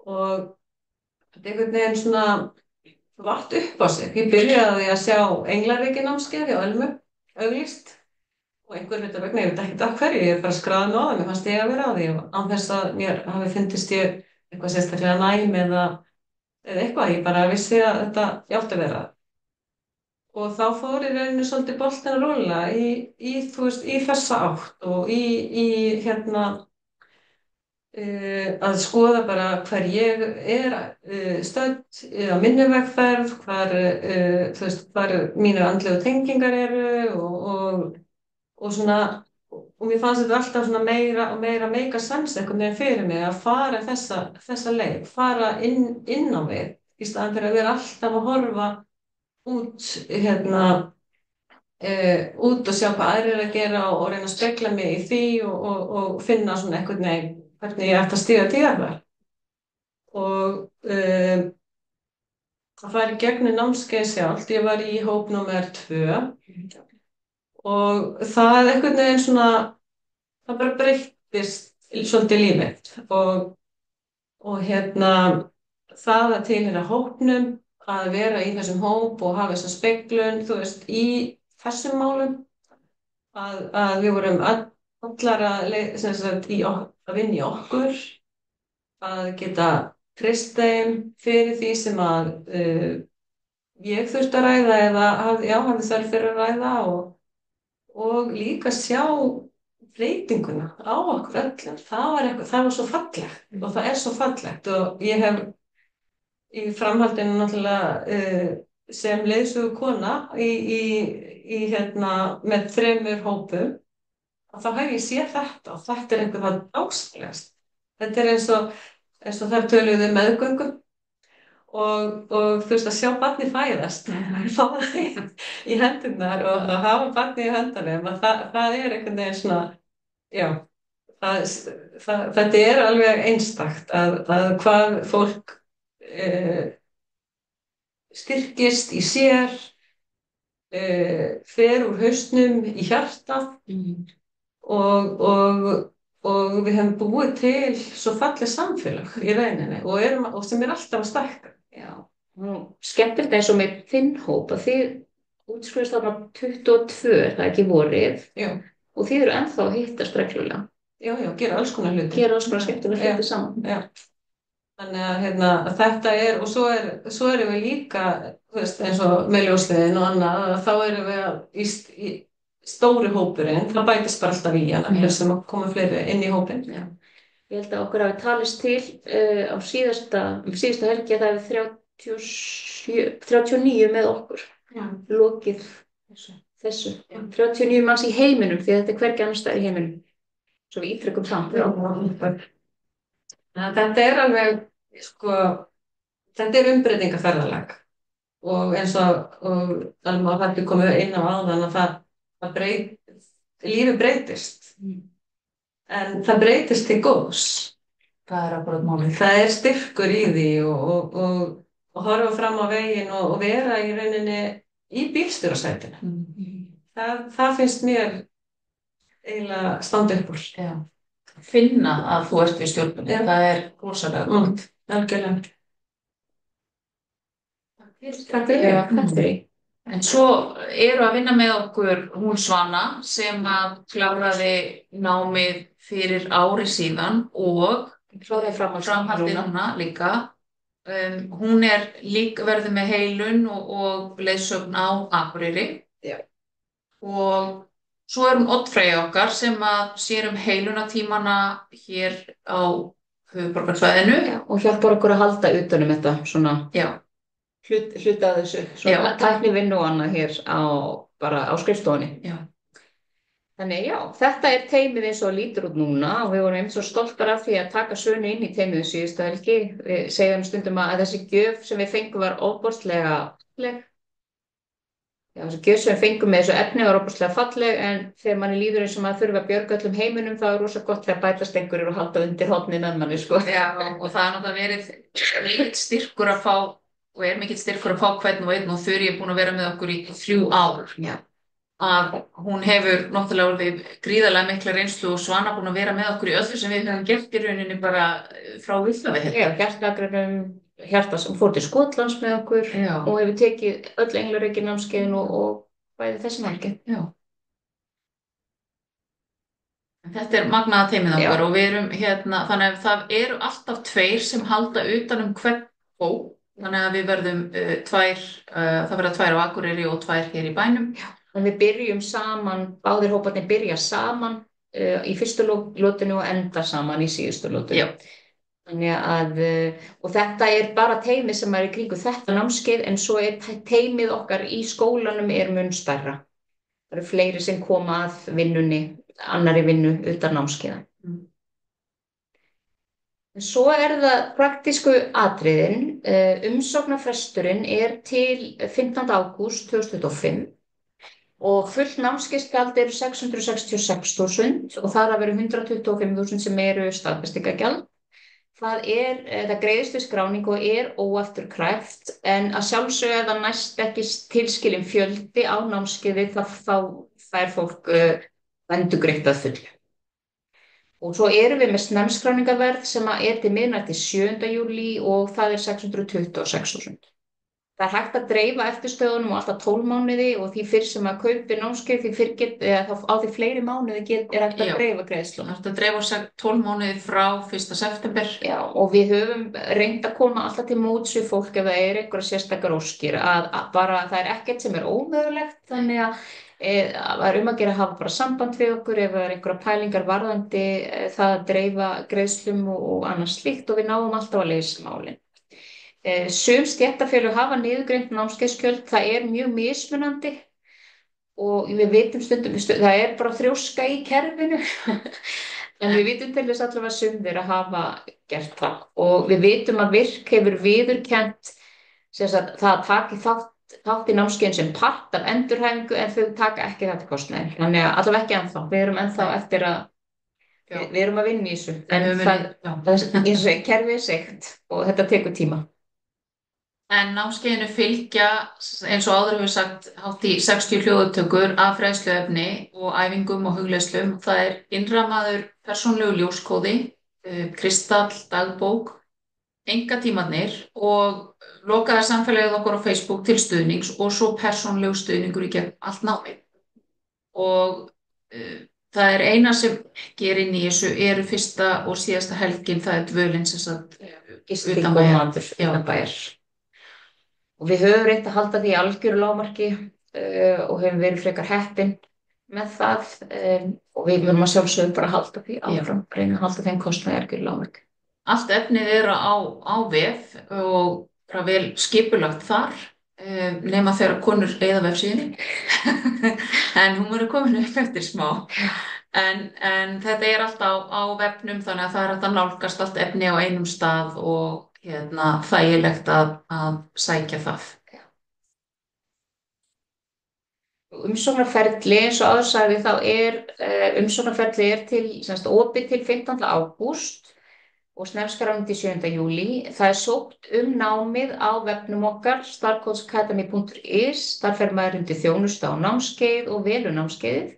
og þetta einhvern veginn svona vatt upp á sig. Ég byrjaði að sjá Englaríki námskeið hjá Ölmu, auglýst. Og einhver hluta vegna, ég veit ekkert af hverju, ég er bara skráð með á það, mér fannst ég að vera á því án þess að mér hafi fundist ég eitthvað sérstaklega næm eða eitthvað, ég bara vissi að þetta átti að vera. Og þá fór ég rauninni svolítið boltinn að rúlla í þessa átt og að skoða bara hver ég er stödd á minni vegferð, hvar mínu andlegu tengingar eru og svona, og mér fannst þetta alltaf svona meira og meira meika sens einhvern veginn fyrir mig að fara þessa leið, fara inn á við í staðan fyrir að vera alltaf að horfa út út og sjá hvað aðrir eru að gera og reyna að spegla mig í því og finna svona einhvern veginn hvernig ég ætti að stíga til það. Og það fær í gegnum námskeið sjálft. Ég var í hóp númer 2 og það einhvern veginn svona, það bara breyttist svolítið lífið og það að tilheyra hópnum, að vera í þessum hóp og hafa þessa speglun, þú veist, í þessum málum, að við vorum allar að vinna í okkur, að geta treyst þeim fyrir því sem að ég þurfti að ræða eða hafði þörf fyrir að ræða og líka sjá breytinguna á okkur öllum. Það var svo fallegt og það er svo fallegt og ég hef í framhaldinu náttúrulega sem leiðsögukona með 3 hópum og þá hef ég séð þetta og þetta er einhver það dásamlegast. Þetta er eins og þar töluðu meðgöngu og þú veist að sjá barnið fæðast, fá það í hendurnar og að hafa barnið í höndunum, það er einhvern veginn svona, já, þetta er alveg einstakt að hvað fólk styrkist í sér, fer úr hausnum í hjartað og við hefum búið til svo falleg samfélag í rauninni og sem er alltaf að stækka. Já, skemmtilegt eins og með þinn hóp að þið útskrifast þarna 22, það er ekki vorið. Já. Og þið eru ennþá að hittast reglulega. Já, gera alls konar hluti. Gera alls konar skemmtilega hluti saman. Já. Þannig að þetta er, og svo erum við líka, þú veist, eins og með ljósleiðin og annað, þá erum við í stóri hópurinn, það bætist bara alltaf í hana, sem að koma fleiri inn í hópinn. Já. Ég held að okkur hafi talist til á síðasta helgi að það hefði 39 með okkur. Já. Lokið þessu. Já. 39 manns í heiminum, því þetta er hvergi annars staðar í heiminum. Svo við ítrekkum samt. Þetta er alveg, sko, þetta er umbreytingaferðalag og eins og Alma hætti komið inn á áðan að lífið breytist. En það breytist til góðs. Það er akkurat málið. Það er styrkur í því og horfa fram á veginn og vera í rauninni í bílstjórasætinu. Það finnst mér eiginlega standa upp úr. Já. Finna að þú ert við stjórnum. Það er rosalega gott. Algjörlega. Takk fyrir. En svo eru að vinna með okkur hún Svana sem að kláraði námið fyrir ári síðan og kláraði framhaldið núna líka. Hún er verður með heilun og leiðsögn á Akureyri. Já. Og svo er hún Oddfreyja okkar sem að sér heilunatímana hér á höfuðborgarsvæðinu. Já, og hjálpar okkur að halda utan þetta svona. Já. Hluta af þessu, svona tæknivinnu og annað hér bara á skrifstofunni. Já. Þannig já, þetta er teymið eins og lítur út núna og við vorum einmitt svo stoltar af því að taka Sönu inn í teymið síðustu helgi. Við segjum stundum að þessi gjöf sem við fengum var ofboðslega falleg. Já, þessi gjöf sem við fengum með þessu efni var ofboðslega falleg en þegar manni líður eins og maður þurfa að bjarga öllum heiminum þá er rosa gott þegar bætast einhverjir og halda undir hornin að manni, sko. Já, og það er náttúrulega verið mikill styrkur að fá og mikill styrkur að fá hvern og einn og Þurí er búin að vera með okkur í 3 ár. Já. Að hún hefur náttúrulega orðið gríðarlega mikla reynslu og Svana búin að vera með okkur í öllu sem við höfum gert í rauninni bara frá upphafi. Já, hjarta sem fór til Skotlands með okkur. Já. Og hefur tekið öll Englaríki námskeiðin og bæði þessi námskeið. Já. Þetta er magnaða teymið okkar og við erum þannig að það eru alltaf 2 sem halda utan hvern hóp. Þannig að við verðum 2, það verða 2 á Akureyri og 2 hér í bænum. Já. En við byrjum saman, báðir hóparnir byrja saman í fyrstu lótinu og enda saman í síðustu lótinu. Já. Þannig að, og þetta er bara teymið sem er í kringu þetta námskeið en svo er teymið okkar í skólanum mun stærra. Það eru fleiri sem koma að vinnunni, annarri vinnu utan námskeiða. Svo er það praktísku atriðin. Umsóknarfresturinn er til 15. ágúst 2025 og fullt námskeiðsgjald eru 666.000 og þar af eru 125.000 sem eru staðfestingargjald. Það greiðist við skráningu og er óafturkræft en að sjálfsögðu ef það næst ekki tilskilin fjöldi á námskeiði þá fær fólk endurgreitt að fullu. Og svo erum við með snemskráningarverð sem er til miðnættis 7. júlí og það er 626.000. Það er hægt að dreifa eftirstöðunum á alltaf 12 mánuði og því fyrr sem að kaupi námskeið á því fleiri mánuði er hægt að dreifa greiðslunum. Það er hægt að dreifa 12 mánuði frá 1. september. Já, og við höfum reynt að koma alltaf til móts við fólk ef það er einhverja sérstakar óskir að bara það er ekkert sem er ómögulegt þannig að það er að gera að hafa bara samband við okkur ef það er einhverja pælingar varðandi það að dreifa greiðslum og annars slíkt og við náum alltaf að leysa málin. Sum stéttarfélög hafa niðurgreitt námskeiðsgjöld, það er mjög mismunandi og við vitum stundum, það er bara þrjóska í kerfinu en við vitum til þess allavega sumir að hafa gert það og við vitum að VIRK hefur viðurkennt það að taka þátt í námskeiðin sem part af endurhæfingu en þau taka ekki þetta kostnaði, þannig að allavega ekki ennþá, við erum ennþá eftir að við erum að vinna í þessu en kerfið er seikt og þetta tekur tíma. En námskeiðinu fylgja, eins og áður hefur sagt, hátt í 60 hljóðupptökur af fræðsluefni og æfingum og hugleiðslum. Það er innramaður persónlegu ljóskóði, kristall, dagbók, engatímarnir og lokaðar samfélagið okkur á Facebook til stuðnings og svo persónlegu stuðningur í gegn allt námið. Og það er eina sem gerir inn í þessu eru fyrsta og síðasta helgin, það er dvölin sem sagt utan bæjar. Og við höfum reynt að halda því algjöru lágmarki og höfum verið frekar heppin með það og við munum að sjálfsögðu bara halda því áfram, reyna að halda þeim kostnaði algjöru lágmarki. Allt efnið er á vef og bara vel skipulagt þar nema þegar konur eyða vefsíðunni en hún verður komin upp eftir smá. En þetta er alltaf á vefnum þannig að það er hægt að nálgast allt efni á einum stað og þægilegt að sækja það. Umsóknarferli eins og áður sagði þá umsóknarferli til opið til 15. ágúst og snemskráning til 7. júlí. Það er sótt námið á vefnum okkar starcoachacademy.is, þar fer maður undir þjónustu á námskeið og velur námskeiðið.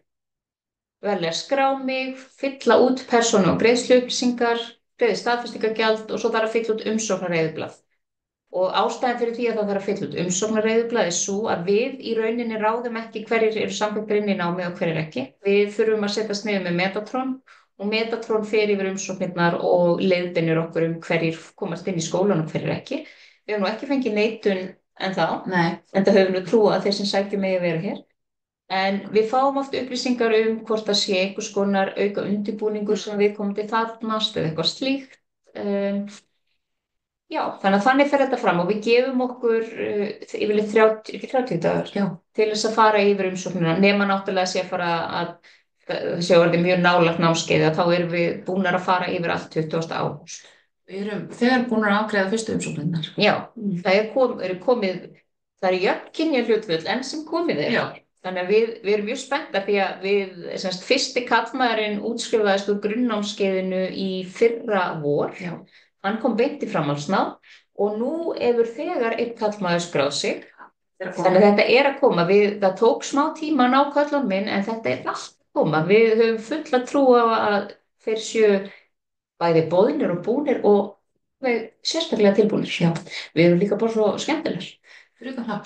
Velja skrá mig, fylla út persónu og greiðsluupplýsingar, greiði staðfestingargjald og svo þarf að fylla út umsóknarreiðublað. Og ástæðan fyrir því að það þarf að fylla út umsóknarreiðublað er svo að við í rauninni ráðum ekki hverjir eru samþykktir inn í námi og hverjir ekki. Við þurfum að setjast niður með Metatron og Metatron fer yfir umsóknirnar og leiðbeinir okkur hverjir komast inn í skólan og hverjir ekki. Við höfum nú ekki fengið neitun ennþá, en það höfum nú trú að þeir sem sækjum megi vera hér. En við fáum oft upplýsingar hvort það sé einhvers konar auka undirbúningur sem við komum til þarnast eða eitthvað slíkt. Já, þannig fer þetta fram og við gefum okkur yfirleitt 30 dagar til þess að fara yfir umsóknina nema náttúrulega sé að fara að sé orðið mjög nálægt námskeiði þá erum við búnar að fara yfir allt 20. ágúst. Við erum þegar búnar að afgreiða fyrstu umsóknirnar. Já, það er jöfn kynjahlutföll enn sem komið er. Já. Þannig að við erum mjög spenntar því að fyrsti karlmaðurinn útskrifaðist úr grunnnámskeiðinu í fyrra vor. Já. Hann kom beint í framhaldsnám og nú hefur þegar einn karlmaður skráð sig. Þannig að þetta er að koma. Það tók smá tíma að ná köllun minn en þetta er allt að koma. Við höfum fulla trú á að þeir séu bæði boðnir og búnir og sérstaklega tilbúnir. Já. Við erum líka bara svo skemmtilegar. Fyrir utan það.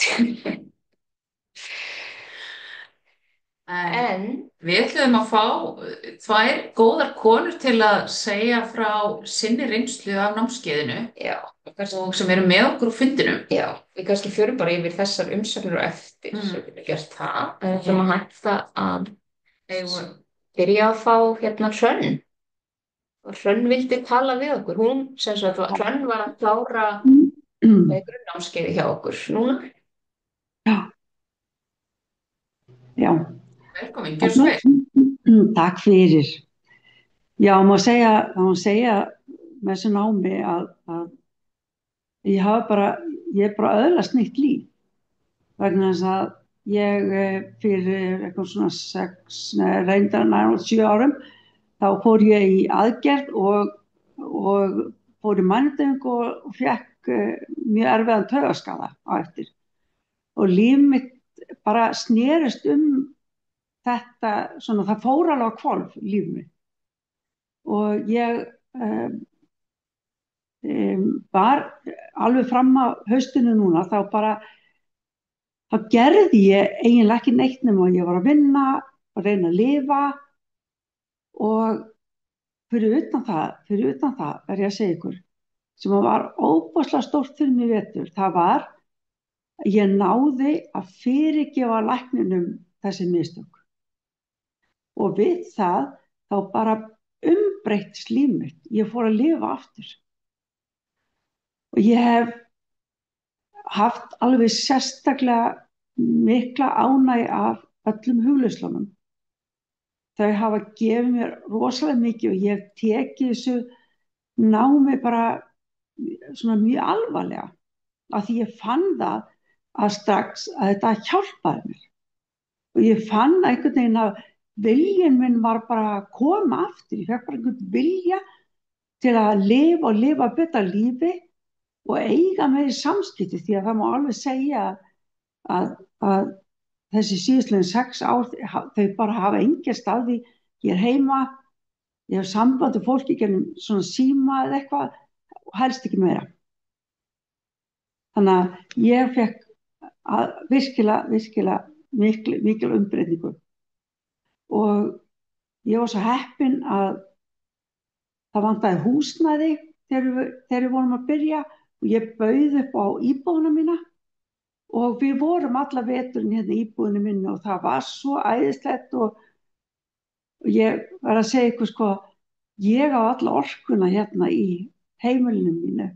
En við ætlum að fá 2 góðar konur til að segja frá sinni reynslu af námskeiðinu og sem eru með okkur á fundinum. Já, við kannski förum bara yfir þessar umsagnir og eftir sem við getum gert það. En við ætlum að hætta að byrja að fá Hrönn. Og Hrönn vildi tala við okkur. Hrönn var að klára grunnnámskeiði hjá okkur núna. Já. Velkomin, gjörðu svo vel. Takk fyrir. Já, má segja með þessu námi að ég er bara öðlast nýtt líf vegna þess að ég fyrir eitthvað svona 6, reyndar nærmast 7 árum, þá fór ég í aðgerð og fór í mannedöng og fekk mjög erfiðan taugaskaða á eftir. Og líf mitt bara snerist þetta, svona það fór alveg á hvolf líf mitt. Og ég var alveg fram á haustinu núna, þá gerði ég eiginlega ekki neitt nema að ég var að vinna, að reyna að lifa og fyrir utan það er ég að segja ykkur, sem var óbúslega stórt fyrir mig í vetur, það var að ég náði að fyrirgefa lækninum þessi mistök. Og við það, þá bara umbreyttist líf mitt. Ég fór að lifa aftur. Og ég hef haft alveg sérstaklega mikla ánægju af öllum hugleiðslunum. Þau hafa gefið mér rosalega mikið og ég hef tekið þessu námi bara svona mjög alvarlega. Af því ég fann það að strax að þetta hjálpaði mér. Og ég fann einhvern veginn að viljinn minn var bara að koma aftur. Ég fekk bara einhvern vilja til að lifa og lifa betra lífi og eiga meiri samskipti, því að það má alveg segja að þessi síðastliðin 6 ár, þau bara hafa engin staði. Ég er heima, ég hef samband við fólki gennum svona síma eða eitthvað og helst ekki meira. Þannig að ég fekk virkilega mikil umbreytingu. Og ég var svo heppin að það vantaði húsnæði þegar við vorum að byrja og ég bauð upp á íbúðuna mína og við vorum alla veturinn hérna í íbúðinu minni og það var svo æðislegt og ég var að segja ykkur sko, ég á alla orkuna hérna í heimilinu mínu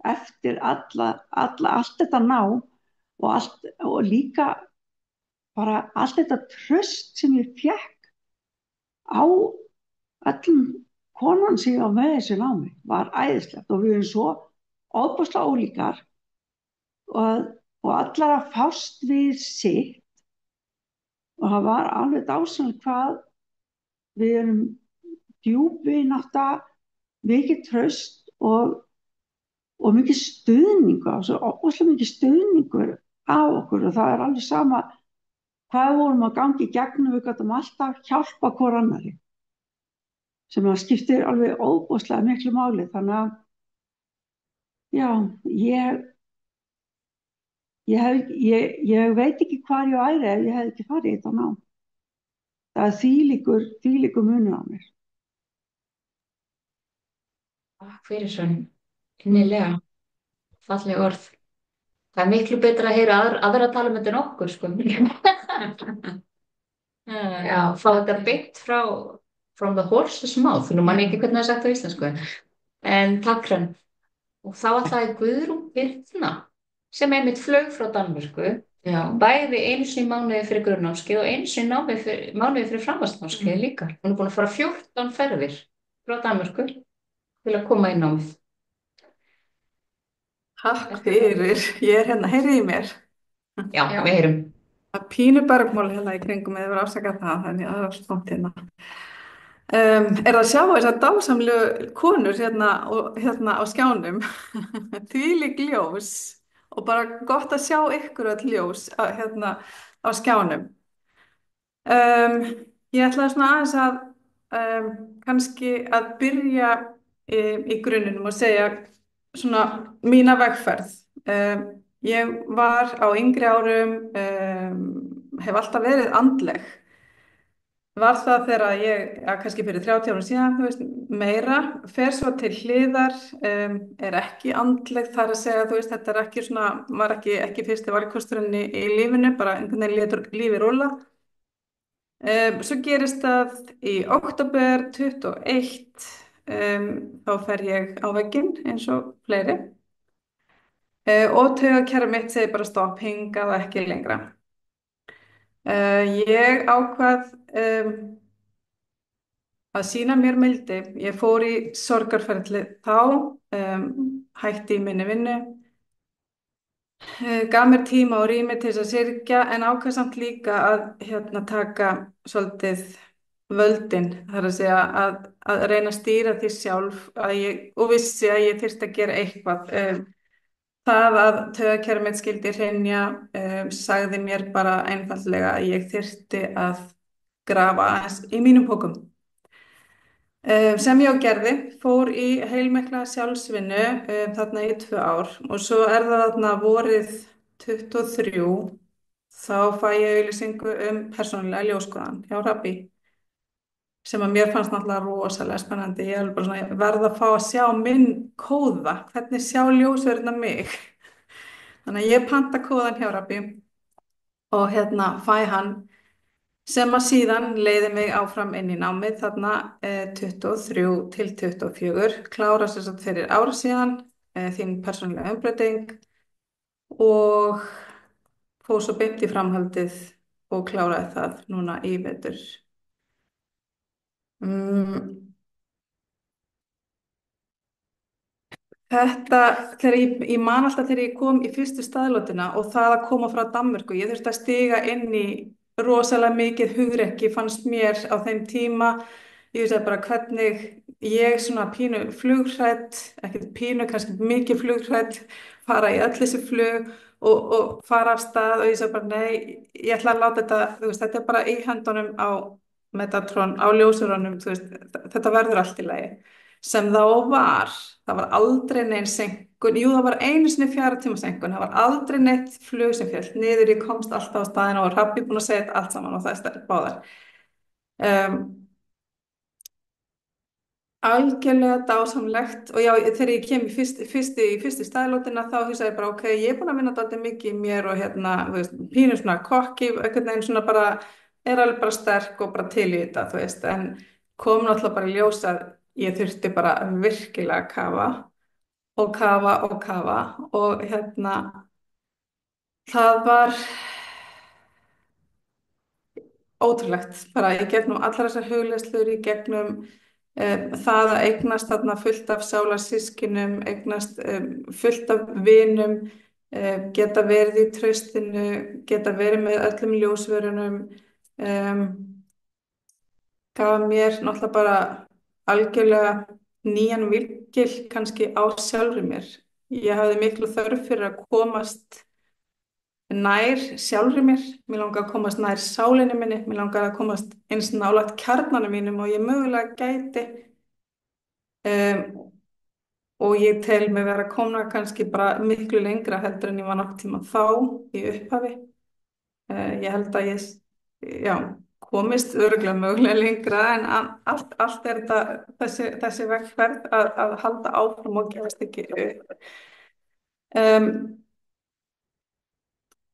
eftir allt þetta nám og líka bara allt þetta traust sem ég fékk á öllum konan sem ég var með þessu námi var æðislegt og við erum svo ofboðslega ólíkar og allar að fást við sitt og það var alveg dásamlegt hvað við erum djúp vinátta, mikið traust og mikið stuðningur, svo ofboðslega mikið stuðningur af okkur og það er alveg sama hvað við vorum að gangi í gegnum, við gátum alltaf hjálpa hvor annarri sem að skiptir alveg ofboðslega miklu máli. Þannig að já, ég veit ekki hvar ég væri ef ég hef ekki farið í þetta nám. Það er þvílíkur munur á mér. Takk fyrir svona innilega falleg orð. Það er miklu betra að heyra aðra tala um þetta en okkur, sko. Já, fá þetta beint from the horse's mouth. Nú man ég ekki hvernig það er sagt á íslensku. En takk Hrönn. Og þá ætlaði Guðrún Birna sem einmitt flaug frá Danmörku, bæði einu sinni mánuði fyrir grunnnámskeið og einu sinni mánuði fyrir framhaldsnámskeið líka. Hún er búin að fara 14 ferðir frá Danmörku til að koma í námið. Takk fyrir, ég er hérna, heyrið í mér. Já, við heyrum. Það pínu bergmáli hérna í kringum eða verið afsakað það, þannig að það er stónt hérna. Er að sjá þessar dásamlegu konur hérna á skjánum, þvílík ljós og bara gott að sjá ykkur öll ljós hérna á skjánum. Ég ætlaði svona aðeins að kannski að byrja í grunninum og segja svona mína vegferð. Ég var á yngri árum, hef alltaf verið andleg. Var það þegar ég, kannski fyrir 30 árum síðan, þú veist, meira, fer svo til hliðar, er ekki andleg þar að segja, þú veist, þetta er ekki svona, var ekki fyrsti valkosturinn í lífinu, bara einhvern veginn létur lífi rúlla. Svo gerist það í október 21, þá fer ég á vegginn eins og fleiri og taugakerfið mitt segir bara stopp, hingað og ekki lengra. Ég ákvað að sýna mér mildi. Ég fór í sorgarferli þá, hætti í minni vinnu, gaf mér tíma og rými til þess að syrgja en ákvað samt líka að taka svolítið völdin, þar að segja að reyna að stýra því sjálf og vissi að ég þyrfti að gera eitthvað. Það að taugakerfið mitt skyldi hrynja sagði mér bara einfaldlega að ég þyrfti að grafa aðeins í mínum pokum. Sem ég á gerði, fór í heilmikla sjálfsvinnu þarna í 2 ár og svo það þarna vorið 23 þá fæ ég auglýsingu persónulega ljóskoðun hjá Rabbi sem að mér fannst náttúrulega rosalega spennandi. Ég alveg bara svona, ég verð að fá að sjá minn kóða, hvernig sjá ljósverðina mig. Þannig að ég panta kóðan hjá Rabbi og fæ hann sem að síðan leiði mig áfram inn í námið þarna 23 til 24, klára sér satt fyrir ára síðan, þín persónulega umbreyting og fór svo beint í framhaldið og kláraði það núna í vetur. Þetta, ég man alltaf þegar ég kom í fyrstu staðlótina og það að koma frá Danmörku, ég þurfti að stiga inn í rosalega mikið hugrekki fannst mér á þeim tíma. Ég veist bara hvernig ég svona pínu flughrædd, ekkert pínu, kannski mikið flughrædd, fara í öll þessi flug og fara af stað og ég sagði bara nei, ég ætla að láta þetta, þú veist, þetta er bara í höndunum á Metatron, á ljósurunum, þú veist, þetta verður allt í lagi. Sem það var aldrei neinn senkun, jú það var einu sinni 4 tíma senkun, það var aldrei neitt flug sem féll niður, ég komst alltaf á staðinn og var Rabbi búin að segja þetta allt saman og það er báðar. Algjörlega dásamlegt og já, þegar ég kem í fyrstu staðlótina þá hugsaði ég bara ok, ég er búin að vinna dálítið mikið í mér og þú veist, pínu svona kokki, einhvern veginn svona bara, er alveg bara sterk og bara til í þetta, þú veist, en kom náttúrulega bara í ljós að ég þurfti bara virkilega að kafa og það var ótrúlegt, bara í gegnum allar þessar hugleiðslur, í gegnum það að eignast þarna fullt af sálarsyskinum, eignast fullt af vinum, geta verið í traustinu, geta verið með öllum ljósverunum, gaf mér náttúrulega bara algjörlega nýjan virkil kannski á sjálfri mér. Ég hafði miklu þörf fyrir að komast nær sjálfri mér, mér langaði að komast nær sálinni minni, mér langaði að komast eins nálægt kjarnanum mínum og ég mögulega gæti og ég tel mig vera að koma kannski bara miklu lengra heldur en ég var nokkuð tíma þá í upphafi. Ég held að ég komist örugglega mögulega lengra en allt er þetta þessi vegferð að halda áfram og gefast ekki upp.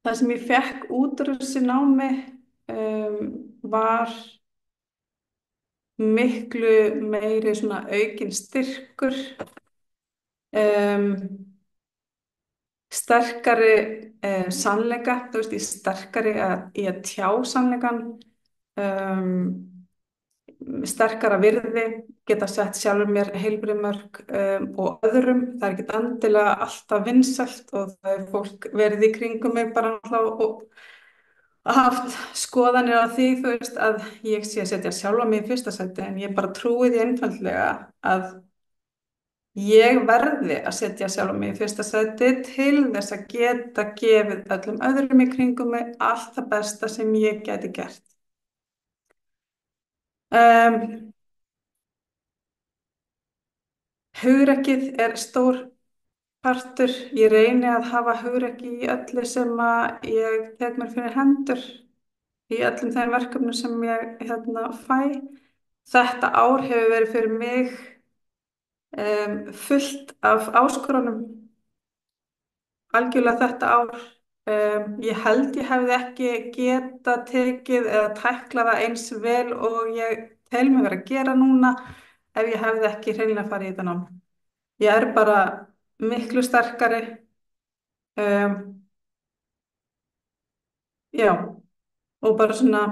Það sem ég fékk út úr þessu námi var miklu meiri svona aukinn styrkur, sterkari sannleika, þú veist, ég sterkari í að tjá sannleikan, sterkara virði, geta sett sjálfur mér heilbrigð mörk og öðrum, það er ekkert endilega alltaf vinsælt og það er fólk verið í kringum mig bara og haft skoðanir á því, þú veist, að ég sé að setja sjálfa mig í fyrsta sæti en ég bara trúi því einfaldlega að ég verði að setja sjálfa mig í fyrsta sæti til þess að geta gefið öllum öðrum í kringum mig allt það besta sem ég geti gert. Hugrekkið er stór partur, ég reyni að hafa hugrekki í öllu sem að ég tek mér fyrir hendur, í öllum þeim verkefnum sem ég fæ. Þetta ár hefur verið fyrir mig fullt af áskorunum, algjörlega þetta ár. Ég held ég hefði ekki geta tekið eða tæklað það eins vel og ég tel mig vera að gera núna ef ég hefði ekki hreinlega farið í þetta nám. Ég er bara miklu sterkari, já, og bara svona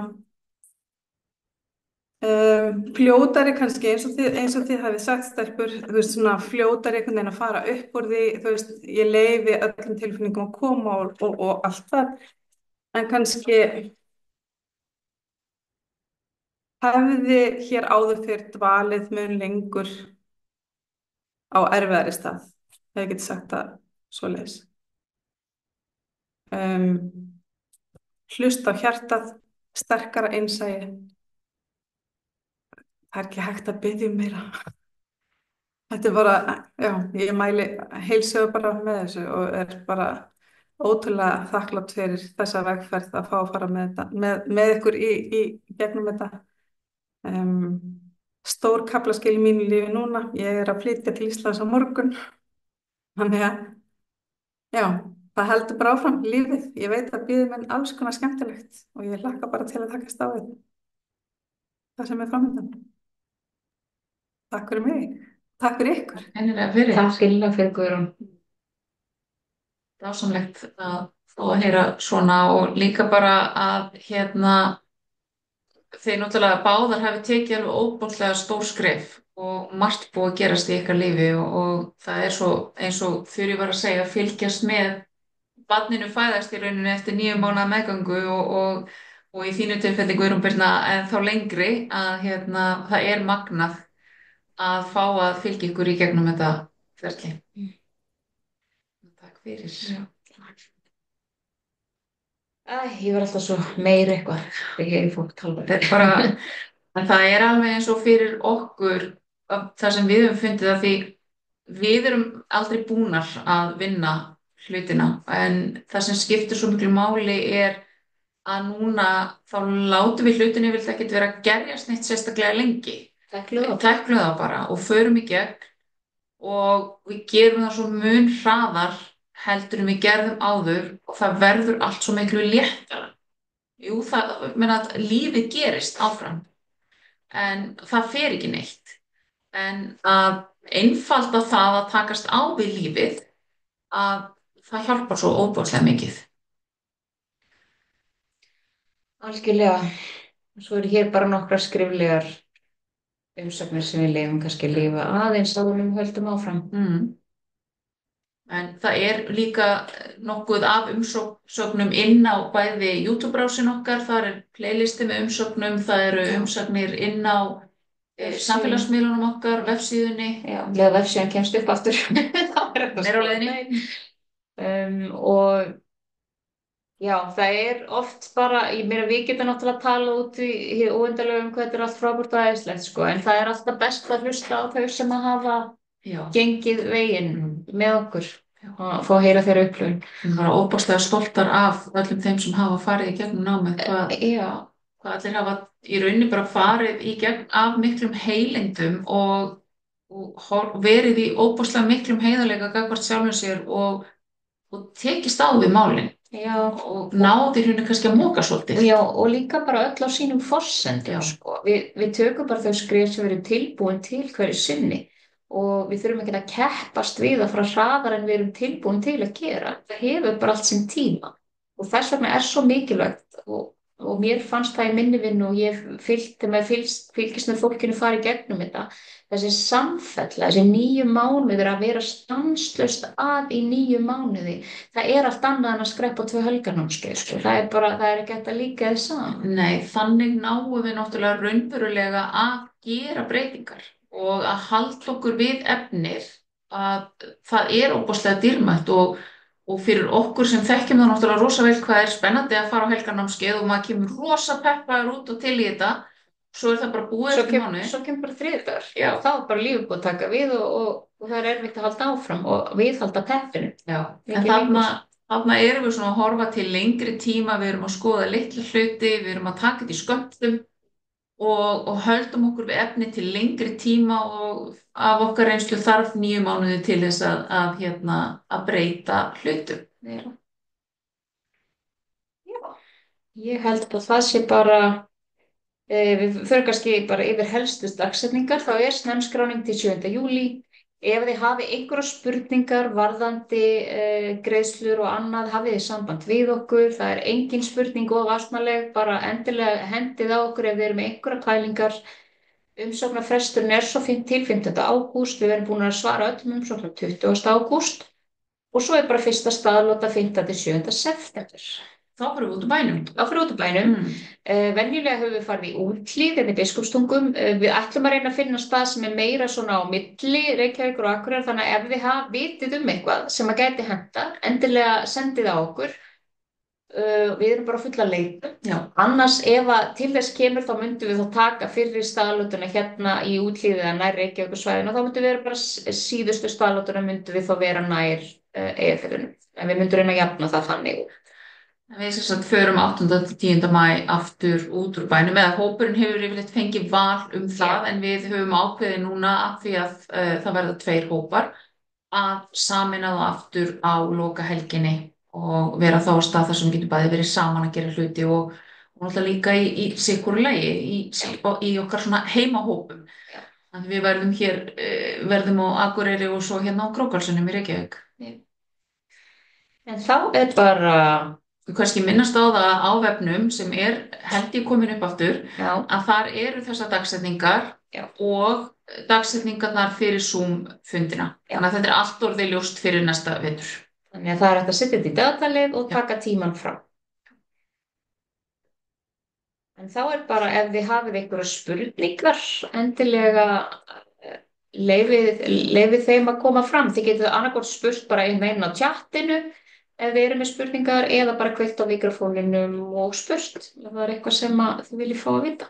Fljótari kannski eins og þið hafið sagt stelpur, þú veist, svona fljótari einhvern veginn að fara upp úr því, þú veist, ég leyfi öllum tilfinningum að koma og allt það, en kannski hefði hér áður fyrr dvalið mun lengur á erfiðari stað, hefði getið sagt það svoleiðis. Hlusta á hjartað, sterkara innsæi, það er ekki hægt að biðja meira. Þetta er bara, já, ég mæli heilsögur bara með þessu og er bara ótrúlega þakklátt fyrir þessa vegferð að fá að fara með ykkur í gegnum þetta. Stór kaflaskil í mínu lífi núna, ég er að flytja til Íslands á morgun, þannig að, já, það heldur bara áfram lífið. Ég veit að bíður menn alls konar skemmtilegt og ég hlakka bara til að takast á við það sem er framöndan. Takk fyrir mig. Takk fyrir ykkur. Ennilega fyrir. Takk innilega fyrir Guðrún. Dásamlegt að fá að heyra svona og líka bara að þeir náttúrulega báðar hafi tekið alveg óbúrslega stór skref og margt búið að gerast í ykkar lífi og það er svo eins og Þurí var að segja, fylgjast með barninu fæðast í rauninni eftir 9 mánaða meðgöngu og í þínu tilfelli Guðrún Birna en þá lengri að það er magnað að fá að fylgja ykkur í gegnum þetta ferli. Takk fyrir. Ég var alltaf svo meira eitthvað þegar ég fór að tala. En það er alveg eins og fyrir okkur það sem við höfum fundið að því við erum aldrei búnar að vinna hlutina en það sem skiptir svo miklu máli er að núna þá látum við hlutinni vilt ekkert vera að gerjast neitt sérstaklega lengi. Tæklum það bara og förum í gegn og við gerum það svo mun hraðar heldur en við gerðum áður og það verður allt svo miklu léttara. Jú, lífið gerist áfram en það fer ekki neitt. En að einfalda það að takast á við lífið að það hjálpar svo óbúslega mikið. Algjörlega. Svo eru hér bara nokkrar skriflegar umsögnir sem við lifum kannski að lifa aðeins áður en við höldum áfram. En það er líka nokkuð af umsögnum inn á bæði YouTube-brásin okkar, þar er playlisti með umsögnum, það eru umsagnir inn á samfélagsmiðlunum okkar, vefsíðunni. Já, leða vefsíðan kemst upp aftur. Það er á leiðinni. Og já, það er oft bara, við getum náttúrulega að tala út í óendanlega hvað þetta er allt frábært og æðislegt, sko, en það er alltaf best að hlusta á þau sem að hafa gengið veginn með okkur og fá að heyra þeirra upplifun. Við erum bara óbúslega stoltar af öllum þeim sem hafa farið í gegnum námið, hvað allir hafa í rauninni bara farið í gegn af miklum heilindum og verið í óbúslega miklum heiðarleika gagnvart sjálfum sér og tekist á við málin. Já, og náði hérna kannski að móka svolítið. Já, og líka bara öll á sínum forsendum, sko. Við tökum bara þau skref sem við erum tilbúin til hverju sinni og við þurfum ekki að keppast við að fara hraðar en við erum tilbúin til að gera. Það hefur bara allt sinn tíma og þess vegna er svo mikilvægt og mér fannst það í minni vinnu og ég fylgist með fólkinu fara í gegnum þetta. Þessi samfella, þessi 9 mánuðir að vera stanslaust að í 9 mánuði, það er allt annað en að skreppa 2 helgarnámskeið, sko. Það er ekki hægt að líka þess saman. Nei, þannig náum við náttúrulega raunverulega að gera breytingar og að halda okkur við efnið að það er óbúslega dýrmætt og fyrir okkur sem þekkjum það náttúrulega rosa vel hvað er spennandi að fara á helgarnámskeið og maður kemur rosa peppaður út og til í þetta. Svo er það bara búið eftir mánuði. Svo kemur bara þriðjudagur. Þá er bara lífið búið að taka við og það er erfitt að halda áfram og viðhalda peppinu. Já, en þarna erum við svona að horfa til lengri tíma, við erum að skoða litla hluti, við erum að taka þetta í skömmtum og höldum okkur við efni til lengri tíma og af okkar reynslu þarf 9 mánuði til þess að breyta hlutum. Já, ég held að það sé bara. Við förum kannski bara yfir helstu dagsetningar, þá er snemmskráning til 7. júlí, Ef þið hafi einhverja spurningar varðandi greiðslur og annað, hafið þið samband við okkur. Það er engin spurning of astnaleg, bara endilega hendið á okkur ef þið eru með einhverja pælingar. Umsóknarfresturinn er svo til 15. ágúst. Við verðum búin að svara öllum umsóknum 20. ágúst og svo er bara fyrsta staðlota 5. til 7. september. Þá fyrir við út úr bænum. Þá fyrir út úr bænum. Venjulega höfum við farið í Úthlíð hérna í Biskupstungum. Við ætlum að reyna að finna stað sem er meira svona á milli Reykjavíkur og Akureyrar, þannig að ef þið vitið eitthvað sem að gæti henta, endilega sendið á okkur. Við erum bara full að leita. Annars ef að til þess kemur þá myndum við þá taka fyrri staðlótuna hérna í Úthlíð eða nær Reykjavíkursvæðinu og þá myndum við vera bara síðustu staðlótuna myndum við þá vera nær Eyjafirðinum. En við myndum reyna að jafna það þannig. Við sem sagt förum 8. til 10. maí aftur út úr bænum, eða hópurinn hefur yfirleitt fengið val það, en við höfum ákveðið núna af því að það verða 2 hópar að sameina það aftur á lokahelginni og vera þá á stað þar sem getur bæði verið saman að gera hluti og náttúrulega líka í sikuru lagi í okkar svona heimahópum. Þannig að við verðum hér, verðum á Akureyri og svo hérna á Krókálsunum í Reykjavík. En þá er bara kannski minnast á það á vefnum sem held ég komin upp aftur, að þar eru þessar dagsetningar og dagsetningar þar fyrir Zoom fundina. Þannig að þetta er allt orðið ljóst fyrir næsta vetur. Þannig að það er hægt að setja þetta í dagatalið og taka tímann frá. En þá er bara ef þið hafið einhverja spurningar, endilega leyfið þeim að koma fram. Þið getið annarkvort spurt bara inn á chatinu ef þið eru með spurningar eða bara kveikt á mikrofóninum og spurt. Ef það er eitthvað sem þið viljið fá að vita.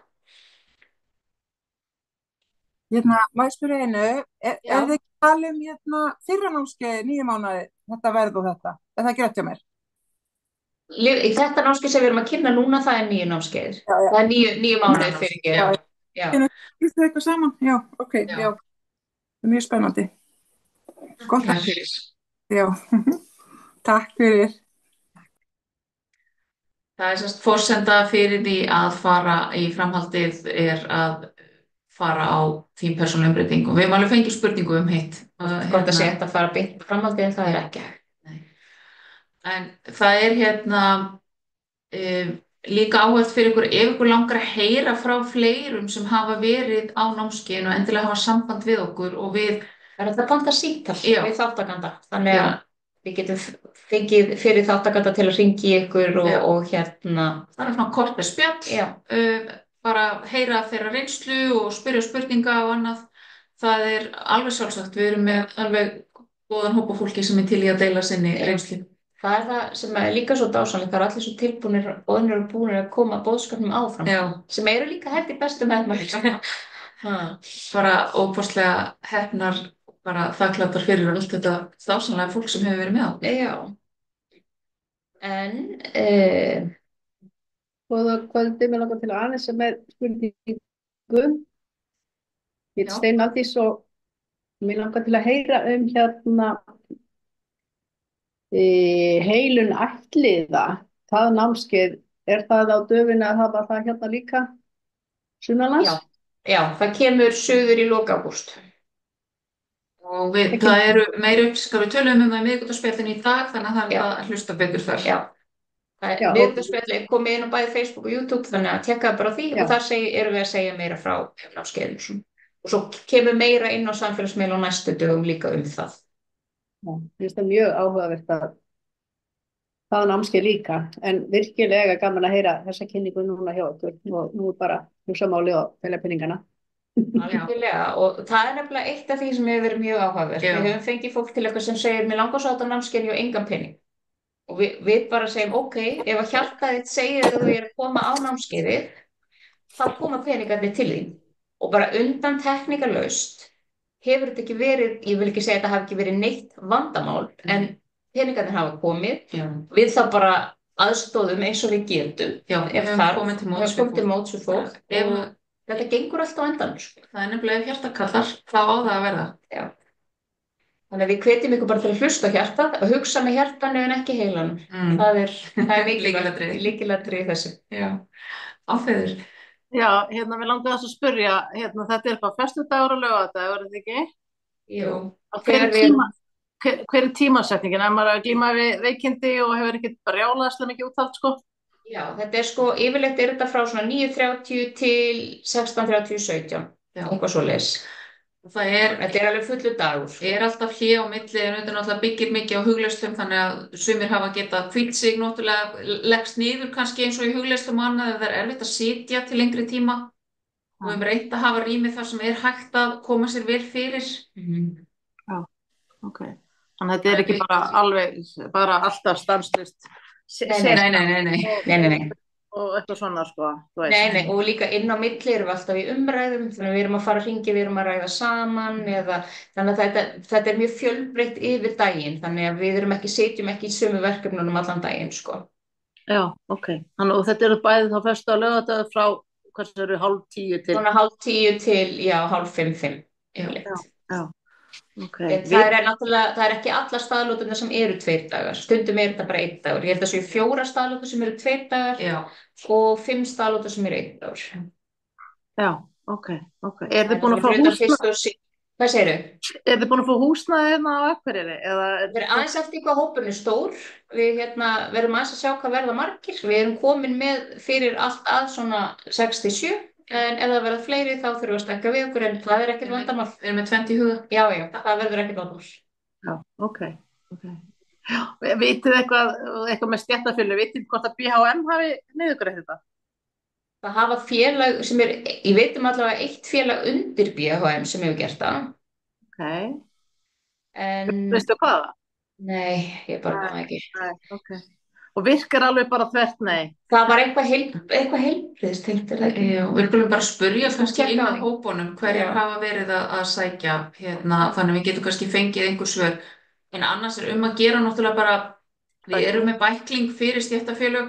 Má ég spyrja einu, er þið ekki tala fyrra námskeið 9 mánuði, þetta verð og þetta? Er það ekki rétt hjá mér? Í þetta námskeið sem við erum að kynna núna, það er 9 námskeið. Það er 9 mánuði fyrir ekki. Þú eitthvað saman? Já, ok, já. Það er mjög spennandi. Gott. Takk fyrir. Já, takk fyrir. Það er sérst forsenda fyrir því að fara í framhaldið að fara á þín persónulegum breytingum. Við höfum alveg fengið spurningu hitt. Hvort að segja að fara beint framhaldið en það er ekki. Nei. En það er líka áhugavert fyrir ykkur ef ykkur langar að heyra frá fleirum sem hafa verið á námskeiðinu og endilega hafa samband við okkur og við Það er þetta panta símtal við þáttakanda. Þannig að við getum fengið fyrir þáttakanda til að hringja í ykkur og það er svona kort með spjall. Bara heyra þeirra reynslu og spyrja spurninga og annað. Það er alveg sjálfsagt. Við erum með alveg góðan hóp af fólki sem er til í að deila sinni reynslu. Það er það sem er líka svo dásamlegt. Það er allir svo tilbúnir og búinir að koma boðskapnum áfram. Sem eru líka held í bestu meðmæli. Bara óbúrslega heppnar, bara þakklátar fyrir allt þetta dásamlega fólk sem hefur verið með á. En Góða kvöldi, mér langar til að aðeins með spurningu. Ég er Steina Aldís og mér langar til að heyra heilun ættliða. Það námskeið, er það á döfinni að hafa það hérna líka? Sunnanlands? Já, það kemur suður í lok ágúst. Og það eru meiri upplýsingar, við töluðum það í miðvikudagsspjallinu í dag, þannig að það er að hlusta betur þar. Miðvikudagsspjallið er komið inn á bæði Facebook og YouTube, þannig að tekka bara því og þar erum við að segja meira frá námskeiðinu. Og svo kemur meira inn á samfélagsmiðla á næstu dögum líka það. Mér finnst það mjög áhugavert að það námskeið líka, en virkilega gaman að heyra þessa kynningu núna hjá okkur og nú bara hugsa máli og telja peningana. Algjörlega, og það er nefnilega eitt af því sem hefur verið mjög áhugavert. Við höfum fengið fólk til eitthvað sem segir mér langar svo á þetta námskeiðinu og engan pening. Og við bara segjum, ok, ef að hjartað þitt segir að þú er að koma á námskeiðið, þá koma peningarnir til þín. Og bara undan teknikalaust hefur þetta ekki verið, ég vil ekki segja að þetta hafi ekki verið neitt vandamál, en peningarnir hafa komið. Við þá bara aðstóðum eins og við getum. Ef það komið til móts við fólk. Þetta gengur alltaf á endanum. Það er nefnilega ef hjartað kallar, þá á það að verða. Þannig að við hvetjum ykkur bara til að hlusta á hjartað, að hugsa með hjartanu en ekki heilanum. Það er lykilatriði í þessu. Áfeður. Já, mér langar þess að spyrja, þetta er bara föstudagur og laugardagur, er þetta ekki? Jú. Og Þegar við erum, hver er tímasetningin? Ef maður er að glíma við veikindi og hefur ekkert brjálæðislega mikið úthald, sko? já, þetta er sko, yfirleitt er þetta frá svona 9:30 til 16:30, 17, Já. eitthvað svoleiðis. Og það er Þetta er alveg fullu dagur. alltaf hlé á milli en þetta náttúrulega byggir mikið á hugleiðslum þannig að sumir hafa getað hvílt sig náttúrulega leggst niður kannski eins og í hugleiðslum og annað ef það er erfitt að sitja til lengri tíma og við höfum reynt að hafa rými þar sem er hægt að koma sér vel fyrir. Ok. Þannig að þetta er ekki bara alveg, bara alltaf stanslust. Nei. Og eitthvað svona, sko, þú veist. Nei, og líka inn á milli erum við alltaf í umræðum, þannig að við erum að fara að hringja, við erum að ræða saman þannig að þetta er mjög fjölbreytt yfir daginn, þannig að við sitjum ekki í sömu verkefnunum allan daginn, sko. Já, ok. Þannig og þetta eru bæði þá föstu og laugardagur frá, hversu eru 9:30 til? Svona 9:30 til, já, 4:30, yfirleitt. Já, ok. Það er ekki allar staðlóturnar sem eru 2 dagar, stundum er þetta bara 1 dagur. Ég held að það séu 4 staðlótur sem eru 2 dagar og 5 staðlótur sem eru 1 dagur. Já, ok. Er þið búin að fá húsnæði? Hvað segirðu? Er þið búin að fá húsnæði hérna á Akureyri? Við erum aðeins eftir hvað hópurinn er stór. Við verum aðeins að sjá hvað verða margir. Við erum komin með fyrir allt að svona 67. En ef það verða fleiri þá þurfum við að stækka við okkur en það er ekkert vandamál. Við erum með 20 í huga. Já, það verður ekkert vandamál. Já, ok. Já, vitið eitthvað með stéttarfélög, vitið hvort að BHM hafi niðurgreitt þetta? Það hafa félag sem ég veit allavega 1 félag undir BHM sem hefur gert það. Ok. En veistu hvað það? Nei, ég bara það ekki. Nei, ok. Og virkar alveg bara þvert, nei? Það var eitthvað heilbrigðistengt, er það ekki? Já, við skulum bara spyrja kannski inn á hópunum hverjir hafa verið að sækja þannig við getum kannski fengið einhver svör. En annars er að gera náttúrulega bara, við erum með bækling fyrir stéttarfélög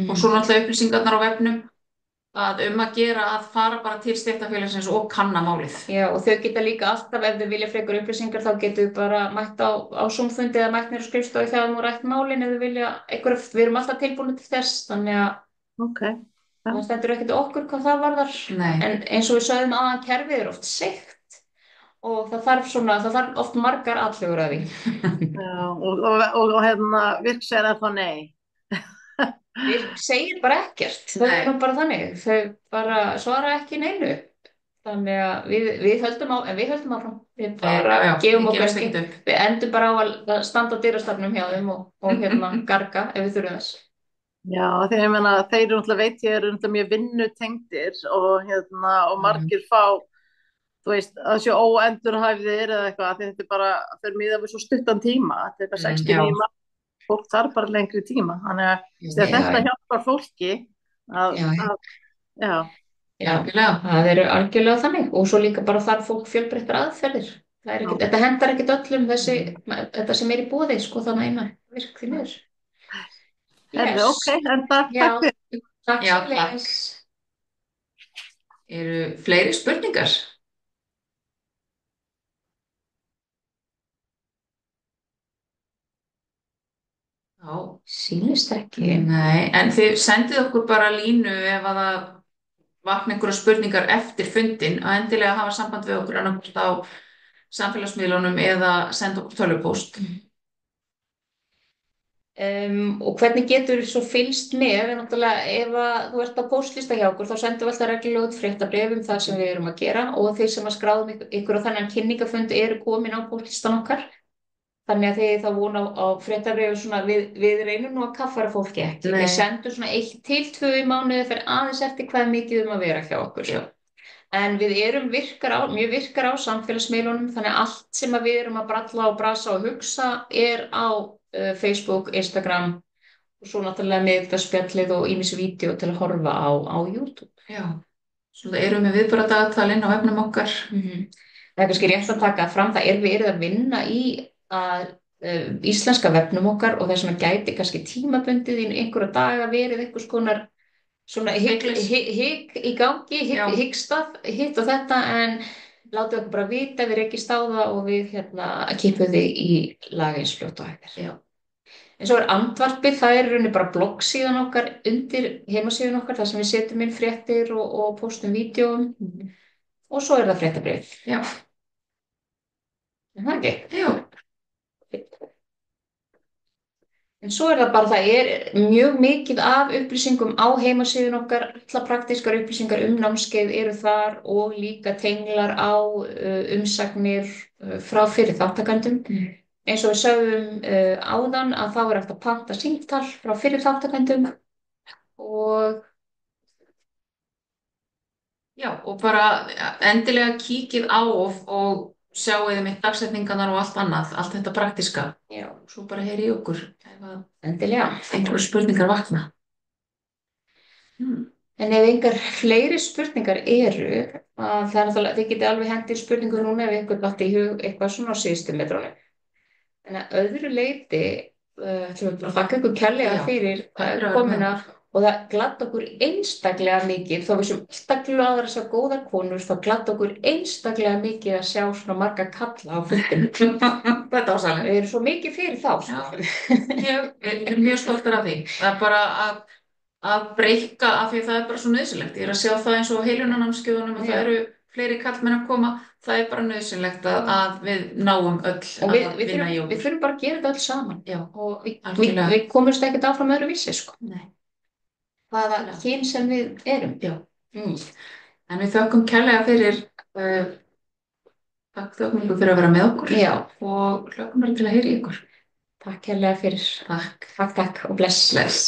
og svo náttúrulega upplýsingarnar á vefnum að gera að fara bara til stéttarfélagsins og kanna málið. Já, og þau geta líka alltaf, ef þau vilja frekar upplýsingar, þá getum við bara mætt á Zoom-fundi eða mætt niður á skrifstofu þegar við rætt málin, ef þau vilja við erum alltaf tilbúin til þess, þannig að það stendur ekkert okkur hvað það varðar. En eins og við sögðum aðan, kerfið er oft seigt og það þarf oft margar atlögur að því. Já, og virk segir það nei. Virk segir bara ekkert, það er bara þannig, þau bara svara ekki neinu, þannig að við höldum áfram, við bara gefum okkur ekki, við endum bara á að standa á dyrastafnum hjá þeim og garga ef við þurfum þess. Já, þegar ég meina, þeir eru náttúrulega veit ég eru náttúrulega mjög vinnutengdir og margir fá, þú veist, að séu óendurhæfðir eða eitthvað, þetta er bara, þeir miða við svo stuttan tíma, þetta er bara 69 mánuðir. Fólk þarf bara lengri tíma, þannig að þetta hjálpar fólki Já, það eru algjörlega þannig og svo líka bara þarf fólk fjölbreyttar aðferðir. Þetta hendar ekkert öllum þetta sem er í boði, sko, þannig innan virk því miður. Ok, en takk. Takk. Eru fleiri spurningar? Já, sýnist ekki. Nei, en þið sendið okkur bara línu ef að það vakna einhverja spurningar eftir fundin að endilega hafa samband við okkur annarkvæmt á samfélagsmiðlunum eða senda okkur tölvupóst. Og hvernig getur svo fylgst með, náttúrulega ef þú ert á póstlista hjá okkur þá sendum við alltaf reglulega út fréttabréf það sem við erum að gera og þeir sem að skráðum ykkur á þennan kynningafund eru komin á póstlistan okkar. Þannig að þið þá vona á fréttabréfi svona, við reynum nú að kaffara fólki ekki. Við sendum svona 1 til 2 í mánuði fyrir aðeins eftir hvað mikið að vera hjá okkur. Já. En við erum mjög virkar á samfélagsmiðlunum, þannig að allt sem við erum að bralla og brasa og hugsa er á Facebook, Instagram og svo náttúrulega miðvikudagspjallið og ýmis vídeó til að horfa á YouTube. Já, svo það erum við bara dagatalinn á vefnum okkar. Það er kannski rétt að taka fram, það er við erum að vinna í að íslenska vefnum okkar og þess að gæti kannski tímabundið í einhverja daga verið einhvers konar svona hikk í gangi, hikkstað, hitt og þetta, en látið okkur bara vita, við rekist á það og við kipum þið í lag eins fljótt og hægt er. En svo er andvarpið, það er rauninni bara bloggsíðan okkar undir heimasíðan okkar, þar sem við setjum inn fréttir og postum vídeóum og svo er það fréttabréf. Já. Það ekki. Jú, En svo er það bara, það er mjög mikið af upplýsingum á heimasíðun okkar, alla praktískar upplýsingar námskeið eru þar og líka tenglar á umsagnir frá fyrir þáttakendum. Eins og við sögðum áðan að þá er eftir að panta símtal frá fyrir þáttakendum og já, og bara endilega kíkið á og sjáuð mitt dagsetningarnar og allt annað, allt þetta praktíska. já, Svo bara heyri í okkur ef að endilega. einhverjar spurningar vakna. En ef engar fleiri spurningar eru, að það er náttúrulega, þið getið alveg hendið spurningu núna ef ykkur datt í hug eitthvað svona á síðustu metrónu. En að öðru leyti, ætlum við bara að þakka ykkur kærlega Já, fyrir takk fyrir að vera komuna og það glatt okkur einstaklega mikið, þó við sem alltaf glaðar að sjá góðar konur, þá glatt okkur einstaklega mikið að sjá svona marga kalla á fundinu. Þetta var sannlega. Við erum svo mikið fyrir þá. Ég er mjög stoltur af því. Það er bara að breyka af því að það er bara svo nöðsynlegt. Ég er að sjá það eins og á heilunarnámskeiðunum og það eru fleiri karlmenn að koma. Það er bara nöðsynlegt að við náum öll Og að vinna í við þurfum bara að gera þetta öll saman. Já, Og algjörlega. við komumst ekkert áfram öðru vísi, sko. Nei. Hvaða kyn sem við erum. Já. En við þökkum kærlega fyrir þökkum ykkur fyrir að vera með okkur. Já. Og hlökkum bara til að heyra í ykkur. Takk kærlega fyrir. Takk. Takk og bless. Bless.